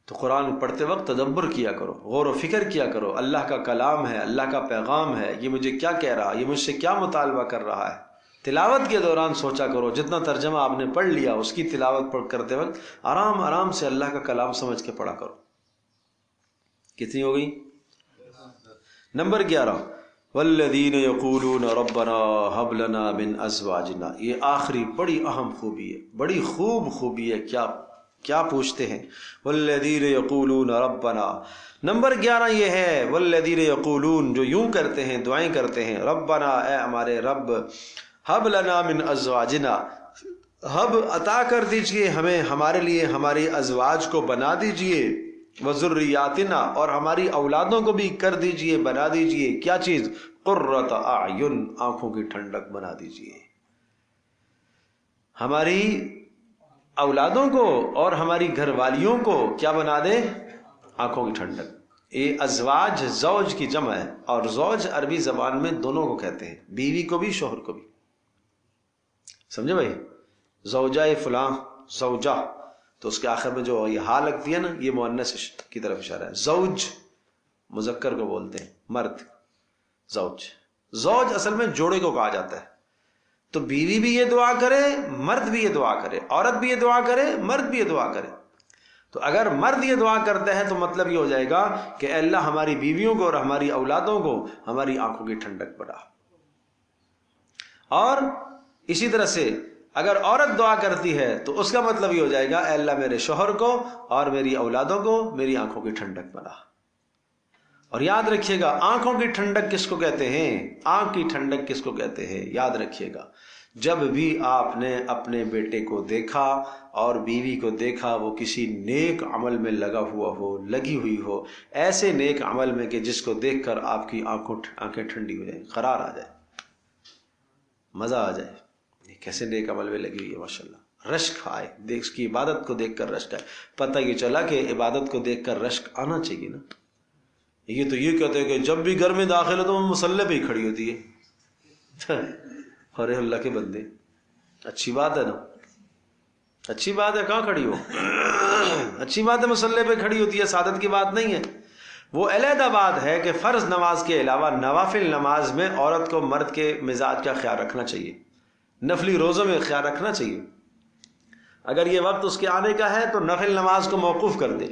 Speaker 1: تو قرآن پڑھتے وقت تدبر کیا کرو، غور و فکر کیا کرو. اللہ کا کلام ہے، اللہ کا پیغام ہے، یہ مجھے کیا کہہ رہا ہے، یہ مجھ سے کیا مطالبہ کر رہا ہے. تلاوت کے دوران سوچا کرو، جتنا ترجمہ آپ نے پڑھ لیا اس کی تلاوت کرتے وقت آرام آرام سے اللہ کا کلام سمجھ کے پڑھا کرو. کتنی ہو گئی؟ نمبر 11، والذین یقولون ربنا هب لنا من ازواجنا. یہ آخری بڑی اہم خوبی ہے، بڑی خوب خوبی ہے. کیا پوچھتے ہیں؟ والذین یقولون ربنا. نمبر 11 یہ ہے والذین یقولون، جو یوں کرتے ہیں، دعائیں کرتے ہیں، ربنا، اے ہمارے رب، حب لنا من ازواجنا، حب عطا کر دیجئے ہمیں، ہمارے لیے ہماری ازواج کو بنا دیجئے، وذریاتنا، اور ہماری اولادوں کو بھی کر دیجئے، بنا دیجئے. کیا چیز؟ قرۃ اعین، آنکھوں کی ٹھنڈک بنا دیجئے. ہماری اولادوں کو اور ہماری گھر والیوں کو کیا بنا دے؟ آنکھوں کی ٹھنڈک. یہ ازواج زوج کی جمع ہے، اور زوج عربی زبان میں دونوں کو کہتے ہیں، بیوی کو بھی شوہر کو بھی. سمجھے بھائی؟ زوجہ فلاں، زوجہ، تو اس کے آخر میں جو یہ ہا لگتی ہے نا، یہ مؤنث کی طرف اشارہ ہے. زوج مذکر کو بولتے ہیں، مرد، زوج. زوج اصل میں جوڑے کو کہا جاتا ہے. تو بیوی بھی یہ دعا کرے، مرد بھی یہ دعا کرے، عورت بھی یہ دعا کرے، مرد بھی یہ دعا کرے. تو اگر مرد یہ دعا کرتا ہے تو مطلب یہ ہو جائے گا کہ اے اللہ ہماری بیویوں کو اور ہماری اولادوں کو ہماری آنکھوں کی ٹھنڈک بڑھا. اور اسی طرح سے اگر عورت دعا کرتی ہے تو اس کا مطلب یہ ہو جائے گا اے اللہ میرے شوہر کو اور میری اولادوں کو میری آنکھوں کی ٹھنڈک بنا. اور یاد رکھیے گا آنکھوں کی ٹھنڈک کس کو کہتے ہیں؟ آنکھ کی ٹھنڈک کس کو کہتے ہیں؟ یاد رکھیے گا جب بھی آپ نے اپنے بیٹے کو دیکھا اور بیوی کو دیکھا وہ کسی نیک عمل میں لگا ہوا ہو، لگی ہوئی ہو، ایسے نیک عمل میں کہ جس کو دیکھ کر آپ کی آنکھیں ٹھنڈی ہو جائیں، قرار آ جائے، مزہ آ جائے، کیسے نیک عمل میں لگی ہوئی ہے ماشاءاللہ، رشک آئے، دیکھ اس کی عبادت کو دیکھ کر رشک آئے. پتہ یہ چلا کہ عبادت کو دیکھ کر رشک آنا چاہیے نا. یہ تو یہ کہتے ہیں کہ جب بھی گھر میں داخل ہو تو وہ مصلی پہ ہی کھڑی ہوتی ہے. ارے اللہ کے بندے، اچھی بات ہے نا، اچھی بات ہے، کہاں کھڑی ہو؟ اچھی بات ہے، مصلی پہ کھڑی ہوتی ہے، سعادت کی بات نہیں ہے. وہ علیحدہ بات ہے کہ فرض نماز کے علاوہ نوافل نماز میں عورت کو مرد کے مزاج کا خیال رکھنا چاہیے، نفلی روزوں میں خیال رکھنا چاہیے. اگر یہ وقت اس کے آنے کا ہے تو نفل نماز کو موقوف کر دے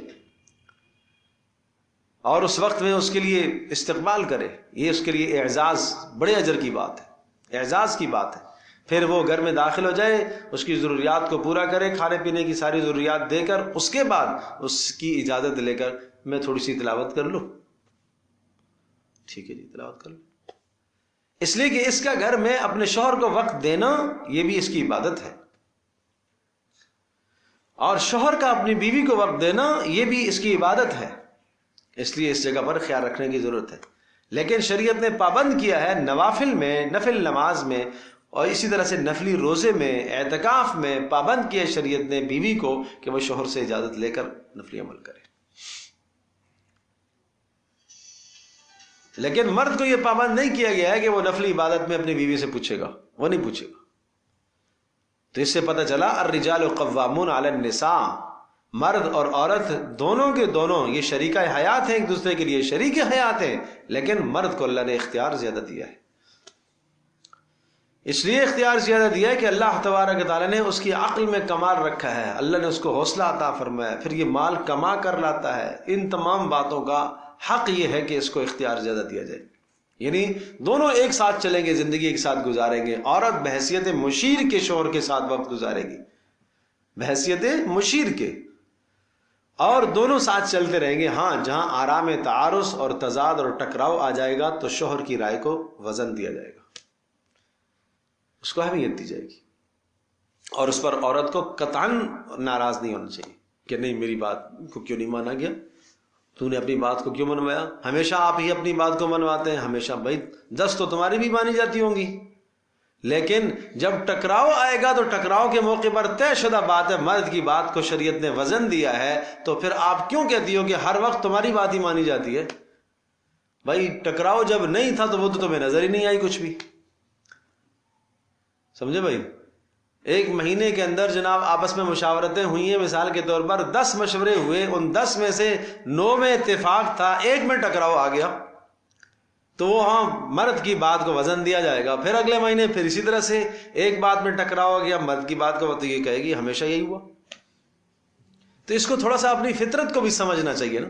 Speaker 1: اور اس وقت میں اس کے لیے استقبال کرے. یہ اس کے لیے اعزاز، بڑے اجر کی بات ہے، اعزاز کی بات ہے. پھر وہ گھر میں داخل ہو جائے، اس کی ضروریات کو پورا کرے، کھانے پینے کی ساری ضروریات دے کر اس کے بعد اس کی اجازت لے کر میں تھوڑی سی تلاوت کر لوں. ٹھیک ہے جی، تلاوت کر لوں. اس لیے کہ اس کا گھر میں اپنے شوہر کو وقت دینا یہ بھی اس کی عبادت ہے، اور شوہر کا اپنی بیوی کو وقت دینا یہ بھی اس کی عبادت ہے. اس لیے اس جگہ پر خیال رکھنے کی ضرورت ہے. لیکن شریعت نے پابند کیا ہے نوافل میں، نفل نماز میں، اور اسی طرح سے نفلی روزے میں، اعتکاف میں پابند کیا شریعت نے بیوی کو کہ وہ شوہر سے اجازت لے کر نفلی عمل کرے. لیکن مرد کو یہ پابند نہیں کیا گیا ہے کہ وہ نفلی عبادت میں اپنی بیوی سے پوچھے گا، وہ نہیں پوچھے گا. تو اس سے پتہ چلا الرجال قوامون علی النساء، مرد اور عورت دونوں کے دونوں یہ شریکہ حیات ہیں، ایک دوسرے کے لیے شریک حیات ہیں، لیکن مرد کو اللہ نے اختیار زیادہ دیا ہے. اس لیے اختیار زیادہ دیا ہے کہ اللہ تبارک و تعالیٰ نے اس کی عقل میں کمال رکھا ہے، اللہ نے اس کو حوصلہ عطا فرمایا، پھر یہ مال کما کر لاتا ہے. ان تمام باتوں کا حق یہ ہے کہ اس کو اختیار زیادہ دیا جائے. یعنی دونوں ایک ساتھ چلیں گے، زندگی ایک ساتھ گزاریں گے. عورت بحیثیت مشیر کے شوہر کے ساتھ وقت گزارے گی، بحیثیت مشیر کے، اور دونوں ساتھ چلتے رہیں گے. ہاں جہاں آرام تعارض اور تضاد اور ٹکراؤ آ جائے گا تو شوہر کی رائے کو وزن دیا جائے گا، اس کو اہمیت دی جائے گی، اور اس پر عورت کو قطعاً ناراض نہیں ہونا چاہیے کہ نہیں میری بات کو کیوں نہیں مانا گیا، تو نے اپنی بات کو کیوں منوایا. ہمیشہ آپ ہی اپنی بات کو منواتے ہیں، ہمیشہ بھائی 10 تو تمہاری بھی مانی جاتی ہوں گی. لیکن جب ٹکراؤ آئے گا تو ٹکراؤ کے موقع پر طے شدہ بات ہے، مرد کی بات کو شریعت نے وزن دیا ہے، تو پھر آپ کیوں کہتی ہو کہ ہر وقت تمہاری بات ہی مانی جاتی ہے؟ بھائی ٹکراؤ جب نہیں تھا تو وہ تو تمہیں نظر ہی نہیں آئی کچھ بھی، سمجھے بھائی؟ 1 مہینے کے اندر جناب آپس میں مشاورتیں ہوئی ہیں، مثال کے طور پر 10 مشورے ہوئے، ان 10 میں سے 9 میں اتفاق تھا، 1 میں ٹکراؤ آ گیا، تو وہ ہاں مرد کی بات کو وزن دیا جائے گا. پھر اگلے مہینے پھر اسی طرح سے ایک بات میں ٹکراؤ ہو گیا، مرد کی بات کو تو یہ کہے گی ہمیشہ یہی ہوا. تو اس کو تھوڑا سا اپنی فطرت کو بھی سمجھنا چاہیے نا.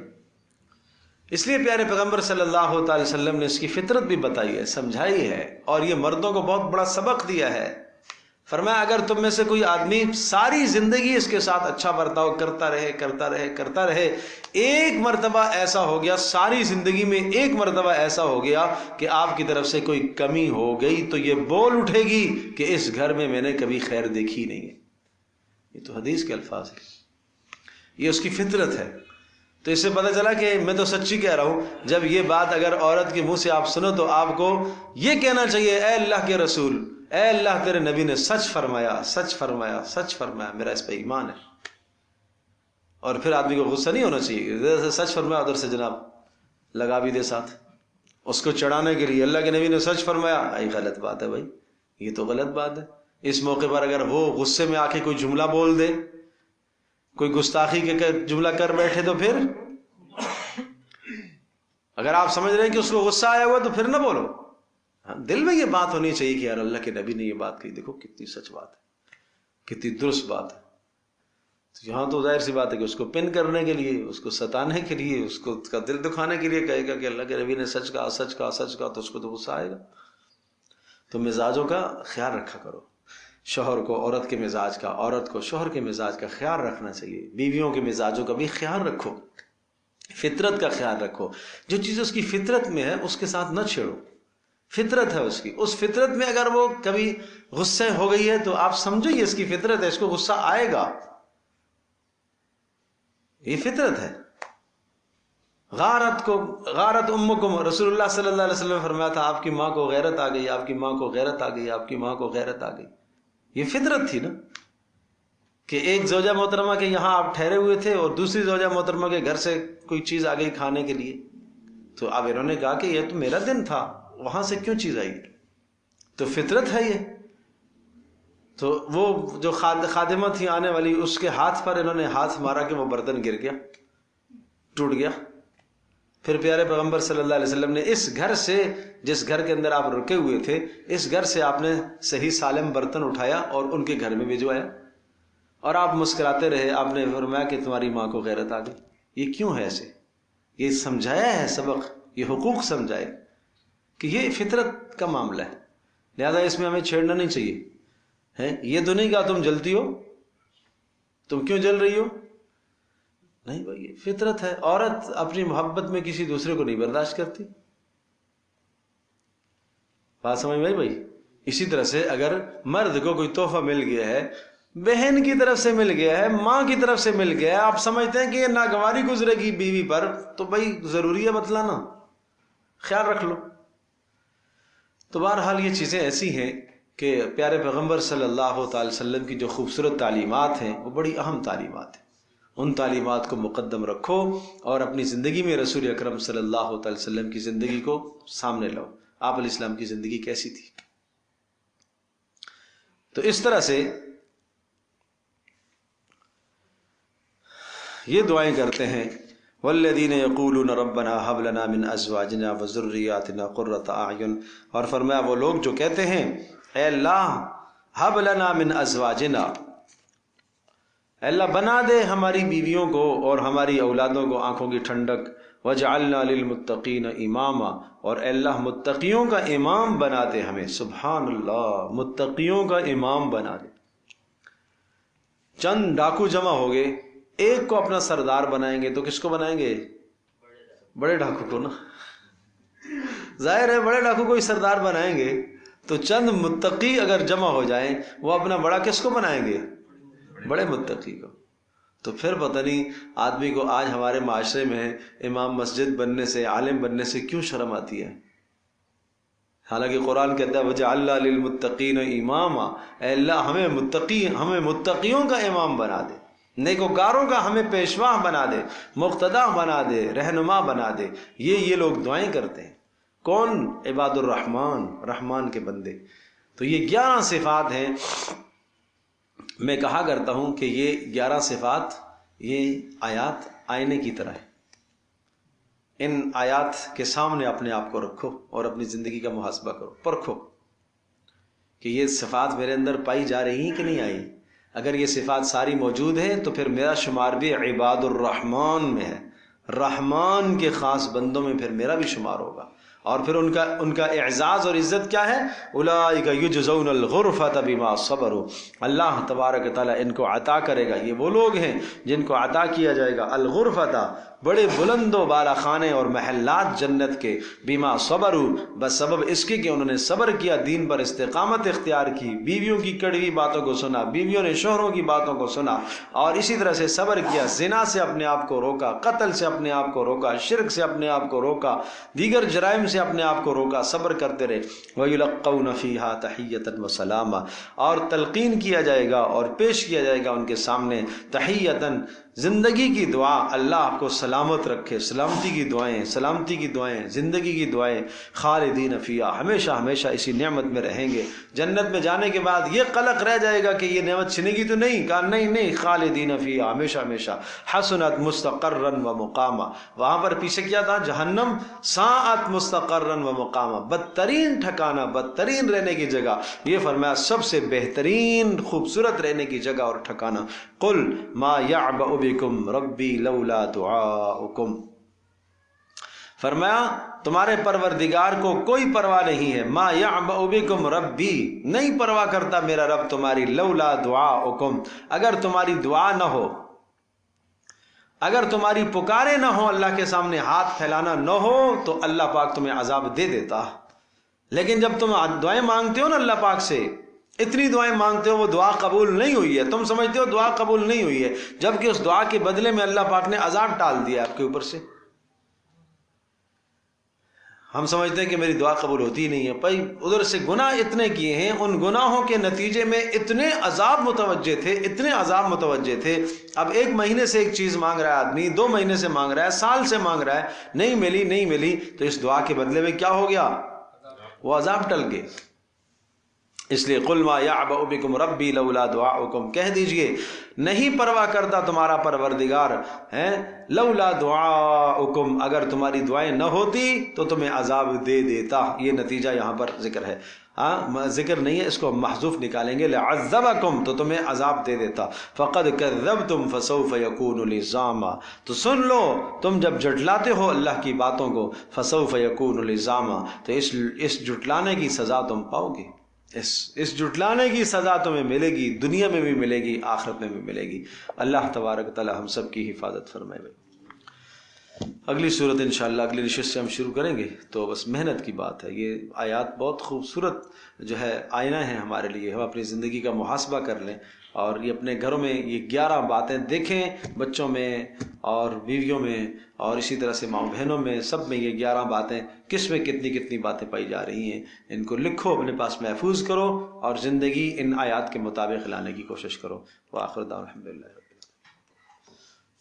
Speaker 1: اس لیے پیارے پیغمبر صلی اللہ تعالی وسلم نے اس کی فطرت بھی بتائی ہے، سمجھائی ہے، اور یہ مردوں کو بہت بڑا سبق دیا ہے. فرمایا اگر تم میں سے کوئی آدمی ساری زندگی اس کے ساتھ اچھا برتاؤ کرتا رہے، ایک مرتبہ ایسا ہو گیا، ساری زندگی میں ایک مرتبہ ایسا ہو گیا کہ آپ کی طرف سے کوئی کمی ہو گئی، تو یہ بول اٹھے گی کہ اس گھر میں نے کبھی خیر دیکھی نہیں ہے. یہ تو حدیث کے الفاظ ہیں، یہ اس کی فطرت ہے. تو اس سے پتہ چلا کہ میں تو سچی کہہ رہا ہوں، جب یہ بات اگر عورت کے منہ سے آپ سنو تو آپ کو یہ کہنا چاہیے اے اللہ کے رسول، اے اللہ تیرے نبی نے سچ فرمایا، سچ فرمایا، سچ فرمایا، میرا اس پہ ایمان ہے. اور پھر آدمی کو غصہ نہیں ہونا چاہیے، ادھر سے سچ فرمایا ادھر سے جناب لگا بھی دے ساتھ اس کو چڑھانے کے لیے. اللہ کے نبی نے سچ فرمایا، یہ غلط بات ہے بھائی، یہ تو غلط بات ہے. اس موقع پر اگر وہ غصے میں آ کے کوئی جملہ بول دے، کوئی گستاخی کے جملہ کر بیٹھے، تو پھر اگر آپ سمجھ رہے ہیں کہ اس کو غصہ آیا ہوا تو پھر نہ بولو. دل میں یہ بات ہونی چاہیے کہ یار اللہ کے نبی نے یہ بات کہی، دیکھو کتنی سچ بات ہے، کتنی درست بات ہے۔ یہاں تو ظاہر سی بات ہے کہ اس کو پن کرنے کے لیے، اس کو ستانے کے لیے، اس کو اس کا دل دکھانے کے لیے کہے گا کہ اللہ کے نبی نے سچ کہا، سچ کہا، سچ کہا، تو اس کو تو غصہ آئے گا۔ تو مزاجوں کا خیال رکھا کرو، شوہر کو عورت کے مزاج کا، عورت کو شوہر کے مزاج کا خیال رکھنا چاہیے، بیویوں کے مزاجوں کا بھی خیال رکھو، فطرت کا خیال رکھو۔ جو چیز اس کی فطرت میں ہے اس کے ساتھ نہ چھیڑو، فطرت ہے اس کی، اس فطرت میں اگر وہ کبھی غصے ہو گئی ہے تو آپ سمجھو یہ اس کی فطرت ہے، اس کو غصہ آئے گا، یہ فطرت ہے۔ غارت امکم، رسول اللہ صلی اللہ علیہ وسلم نے فرمایا تھا آپ کی ماں کو غیرت آ گئی، آپ کی ماں کو غیرت آ گئی، آپ کی ماں کو غیرت آ گئی۔ یہ فطرت تھی نا کہ ایک زوجہ محترمہ کے یہاں آپ ٹھہرے ہوئے تھے اور دوسری زوجہ محترمہ کے گھر سے کوئی چیز آ گئی کھانے کے لیے، تو اب انہوں نے کہا کہ یہ تو میرا دن تھا، وہاں سے کیوں چیز آئی؟ تو فطرت ہے یہ۔ تو وہ جو خادمہ تھی آنے والی، اس کے ہاتھ پر انہوں نے ہاتھ مارا کہ وہ برتن گر گیا، ٹوٹ گیا۔ پھر پیارے پیغمبر صلی اللہ علیہ وسلم نے اس گھر سے، جس گھر کے اندر آپ رکے ہوئے تھے، اس گھر سے آپ نے صحیح سالم برتن اٹھایا اور ان کے گھر میں بھجوایا، اور آپ مسکراتے رہے۔ آپ نے فرمایا کہ تمہاری ماں کو غیرت آ گئی۔ یہ کیوں ہے ایسے؟ یہ سمجھایا ہے سبق، یہ حقوق سمجھائے کہ یہ فطرت کا معاملہ ہے، لہذا اس میں ہمیں چھیڑنا نہیں چاہیے۔ یہ تو نہیں کہا تم جلتی ہو، تم کیوں جل رہی ہو؟ نہیں بھائی، یہ فطرت ہے۔ عورت اپنی محبت میں کسی دوسرے کو نہیں برداشت کرتی، بات سمجھ میں بھائی؟ اسی طرح سے اگر مرد کو کوئی تحفہ مل گیا ہے، بہن کی طرف سے مل گیا ہے، ماں کی طرف سے مل گیا ہے، آپ سمجھتے ہیں کہ یہ ناگواری گزرے گی بیوی پر، تو بھائی ضروری ہے بتلانا، خیال رکھ لو۔ تو بہرحال یہ چیزیں ایسی ہیں کہ پیارے پیغمبر صلی اللہ تعالی وسلم کی جو خوبصورت تعلیمات ہیں وہ بڑی اہم تعلیمات ہیں، ان تعلیمات کو مقدم رکھو اور اپنی زندگی میں رسول اکرم صلی اللہ تعالی وسلم کی زندگی کو سامنے لاؤ۔ آپ علیہ السلام کی زندگی کیسی تھی؟ تو اس طرح سے یہ دعائیں کرتے ہیں، والذین یقولون ربنا ھب لنا من ازواجنا وذریاتنا قرۃ اعین، اور فرمایا وہ لوگ جو کہتے ہیں اے اللہ ھب لنا من ازواجنا، اے اللہ بنا دے ہماری بیویوں کو اور ہماری اولادوں کو آنکھوں کی ٹھنڈک، وجعلنا للمتقین اماما، اور اے اللہ متقیوں کا امام بنا دے ہمیں۔ سبحان اللہ، متقیوں کا امام بنا دے۔ چند ڈاکو جمع ہو گئے، ایک کو اپنا سردار بنائیں گے تو کس کو بنائیں گے؟ بڑے ڈاکو کو نا، ظاہر ہے بڑے ڈاکو کو ہی سردار بنائیں گے، تو چند متقی اگر جمع ہو جائیں وہ اپنا بڑا کس کو بنائیں گے؟ بڑے متقی کو۔ تو پھر پتہ نہیں آدمی کو آج ہمارے معاشرے میں امام مسجد بننے سے، عالم بننے سے کیوں شرم آتی ہے، حالانکہ قرآن کہتا ہے وجعلنا للمتقین اماما، اے اللہ ہمیں متقیوں کا امام بنا دے، نیکوکاروں کا ہمیں پیشوا بنا دے، مقتدا بنا دے، رہنما بنا دے۔ یہ لوگ دعائیں کرتے ہیں، کون؟ عباد الرحمن، رحمان کے بندے۔ تو یہ 11 صفات ہیں۔ میں کہا کرتا ہوں کہ یہ 11 صفات، یہ آیات آئینے کی طرح ہے، ان آیات کے سامنے اپنے آپ کو رکھو اور اپنی زندگی کا محاسبہ کرو، پرکھو کہ یہ صفات میرے اندر پائی جا رہی ہیں کہ نہیں آئی۔ اگر یہ صفات ساری موجود ہیں تو پھر میرا شمار بھی عباد الرحمن میں ہے، رحمان کے خاص بندوں میں پھر میرا بھی شمار ہوگا۔ اور پھر ان کا اعزاز اور عزت کیا ہے؟ اولئک یجزون الغرفۃ بما صبروا، اللہ تبارک تعالیٰ ان کو عطا کرے گا، یہ وہ لوگ ہیں جن کو عطا کیا جائے گا الغرفۃ، بڑے بلند و بالا خانے اور محلات جنت کے، بما صبروا، بس سبب اس کے کہ انہوں نے صبر کیا، دین پر استقامت اختیار کی، بیویوں کی کڑوی باتوں کو سنا، بیویوں نے شوہروں کی باتوں کو سنا، اور اسی طرح سے صبر کیا، زنا سے اپنے آپ کو روکا، قتل سے اپنے آپ کو روکا، شرک سے اپنے آپ کو روکا، دیگر جرائم سے اپنے آپ کو روکا، صبر کرتے رہے۔ وَيُلَقَّوْنَ فِيهَا تَحِيَّةً وَسَلَامًا، اور تلقین کیا جائے گا اور پیش کیا جائے گا ان کے سامنے تحیّتاً، زندگی کی دعا، اللہ آپ کو سلامت رکھے، سلامتی کی دعائیں، سلامتی کی دعائیں، زندگی کی دعائیں، خالدین فیہا، ہمیشہ ہمیشہ اسی نعمت میں رہیں گے۔ جنت میں جانے کے بعد یہ قلق رہ جائے گا کہ یہ نعمت چھنے گی تو نہیں، کہا نہیں، خالدین فیہا، ہمیشہ ہمیشہ، حسنت مستقرا و مقاما، وہاں پر پیچھے کیا تھا؟ جہنم، ساعت مستقر مستقرا و مقاما، بدترین ٹھکانہ، بدترین رہنے کی جگہ، یہ فرمایا سب سے بہترین خوبصورت رہنے کی جگہ اور ٹھکانہ۔ قل ما یعبأ بکم ربی لولا دعاؤکم، فرمایا تمہارے پروردگار کو کوئی پرواہ نہیں ہے، ما یعبأ بکم ربی، نہیں پرواہ کرتا میرا رب تمہاری، لولا دعاؤکم، اگر تمہاری دعا نہ ہو، اگر تمہاری پکارے نہ ہو، اللہ کے سامنے ہاتھ پھیلانا نہ ہو، تو اللہ پاک تمہیں عذاب دے دیتا۔ لیکن جب تم دعائیں مانگتے ہو نا اللہ پاک سے، اتنی دعائیں مانگتے ہو، وہ دعا قبول نہیں ہوئی ہے، تم سمجھتے ہو دعا قبول نہیں ہوئی ہے، جبکہ اس دعا کے بدلے میں اللہ پاک نے عذاب ٹال دیا آپ کے اوپر سے۔ ہم سمجھتے ہیں کہ میری دعا قبول ہوتی ہی نہیں ہے، بھائی ادھر سے گناہ اتنے کیے ہیں، ان گناہوں کے نتیجے میں اتنے عذاب متوجہ تھے، اتنے عذاب متوجہ تھے۔ اب 1 مہینے سے ایک چیز مانگ رہا ہے آدمی، 2 مہینے سے مانگ رہا ہے، سال سے مانگ رہا ہے، نہیں ملی نہیں ملی، تو اس دعا کے بدلے میں کیا ہو گیا؟ وہ عذاب ٹل گئے۔ اس لیے قل ما یعبأ بکم ربی لولا دعاؤکم، کہہ دیجئے نہیں پرواہ کرتا تمہارا پروردگار ہے، لولا دعاؤکم، اگر تمہاری دعائیں نہ ہوتی تو تمہیں عذاب دے دیتا۔ یہ نتیجہ یہاں پر ذکر ہے، ذکر نہیں ہے، اس کو محذوف نکالیں گے، لعذبکم، تو تمہیں عذاب دے دیتا۔ فقد کذبتم فسوف یکون لزاما، تو سن لو تم جب جھٹلاتے ہو اللہ کی باتوں کو، فسوف یکون لزاما، تو اس جھٹلانے کی سزا تم پاؤ گے، اس جھٹلانے کی سزا تمہیں ملے گی، دنیا میں بھی ملے گی، آخرت میں بھی ملے گی۔ اللہ تبارک تعالی ہم سب کی حفاظت فرمائے۔ اگلی صورت انشاءاللہ اگلی نشست سے ہم شروع کریں گے، تو بس محنت کی بات ہے۔ یہ آیات بہت خوبصورت جو ہے آئینہ ہیں ہمارے لیے، ہم اپنی زندگی کا محاسبہ کر لیں اور یہ اپنے گھروں میں یہ 11 باتیں دیکھیں، بچوں میں اور بیویوں میں اور اسی طرح سے ماؤں بہنوں میں، سب میں یہ 11 باتیں، کس میں کتنی کتنی باتیں پائی جا رہی ہیں، ان کو لکھو، اپنے پاس محفوظ کرو اور زندگی ان آیات کے مطابق لانے کی کوشش کرو۔ وآخر دعوانا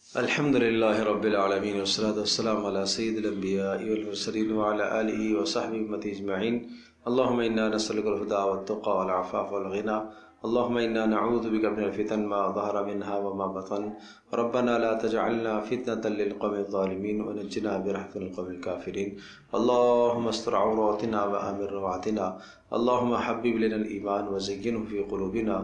Speaker 1: الحمد للہ رب العالمین، والصلاة والسلام علی سید الانبیاء والمرسلین وعلی آلہ وصحبہ امتی اجمعین۔ اللہم انا نسألک الہدی والتقی والعفاف والغنی، اللہم انا نعوذ بک من الفتن ما ظہر منها وما بطن، ربنا لا تجعلنا فتنة للقوم الظالمین ونجنا برحمتک من القوم الکافرین۔ اللہم استر عوراتنا وآمن روعاتنا، اللہم حبب لنا الایمان وزینہ فی قلوبنا،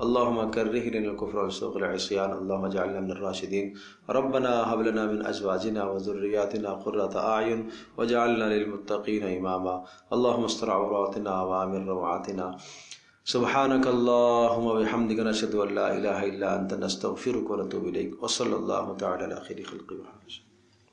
Speaker 1: اللہم کرہ لنا الکفر والفسوق والعصیان، اللہم اجعلنا من الراشدین۔ ربنا هب لنا من ازواجنا وذرياتنا قرة اعین واجعلنا للمتقین اماما، اللہم استر عوراتنا وآمن روعاتنا۔ سبحانک اللہم وبحمدک، نشہد ان لا الہ الا انت، نستغفرک ونتوب الیک، وصلی اللہ تعالی علی خیر خلق محمد۔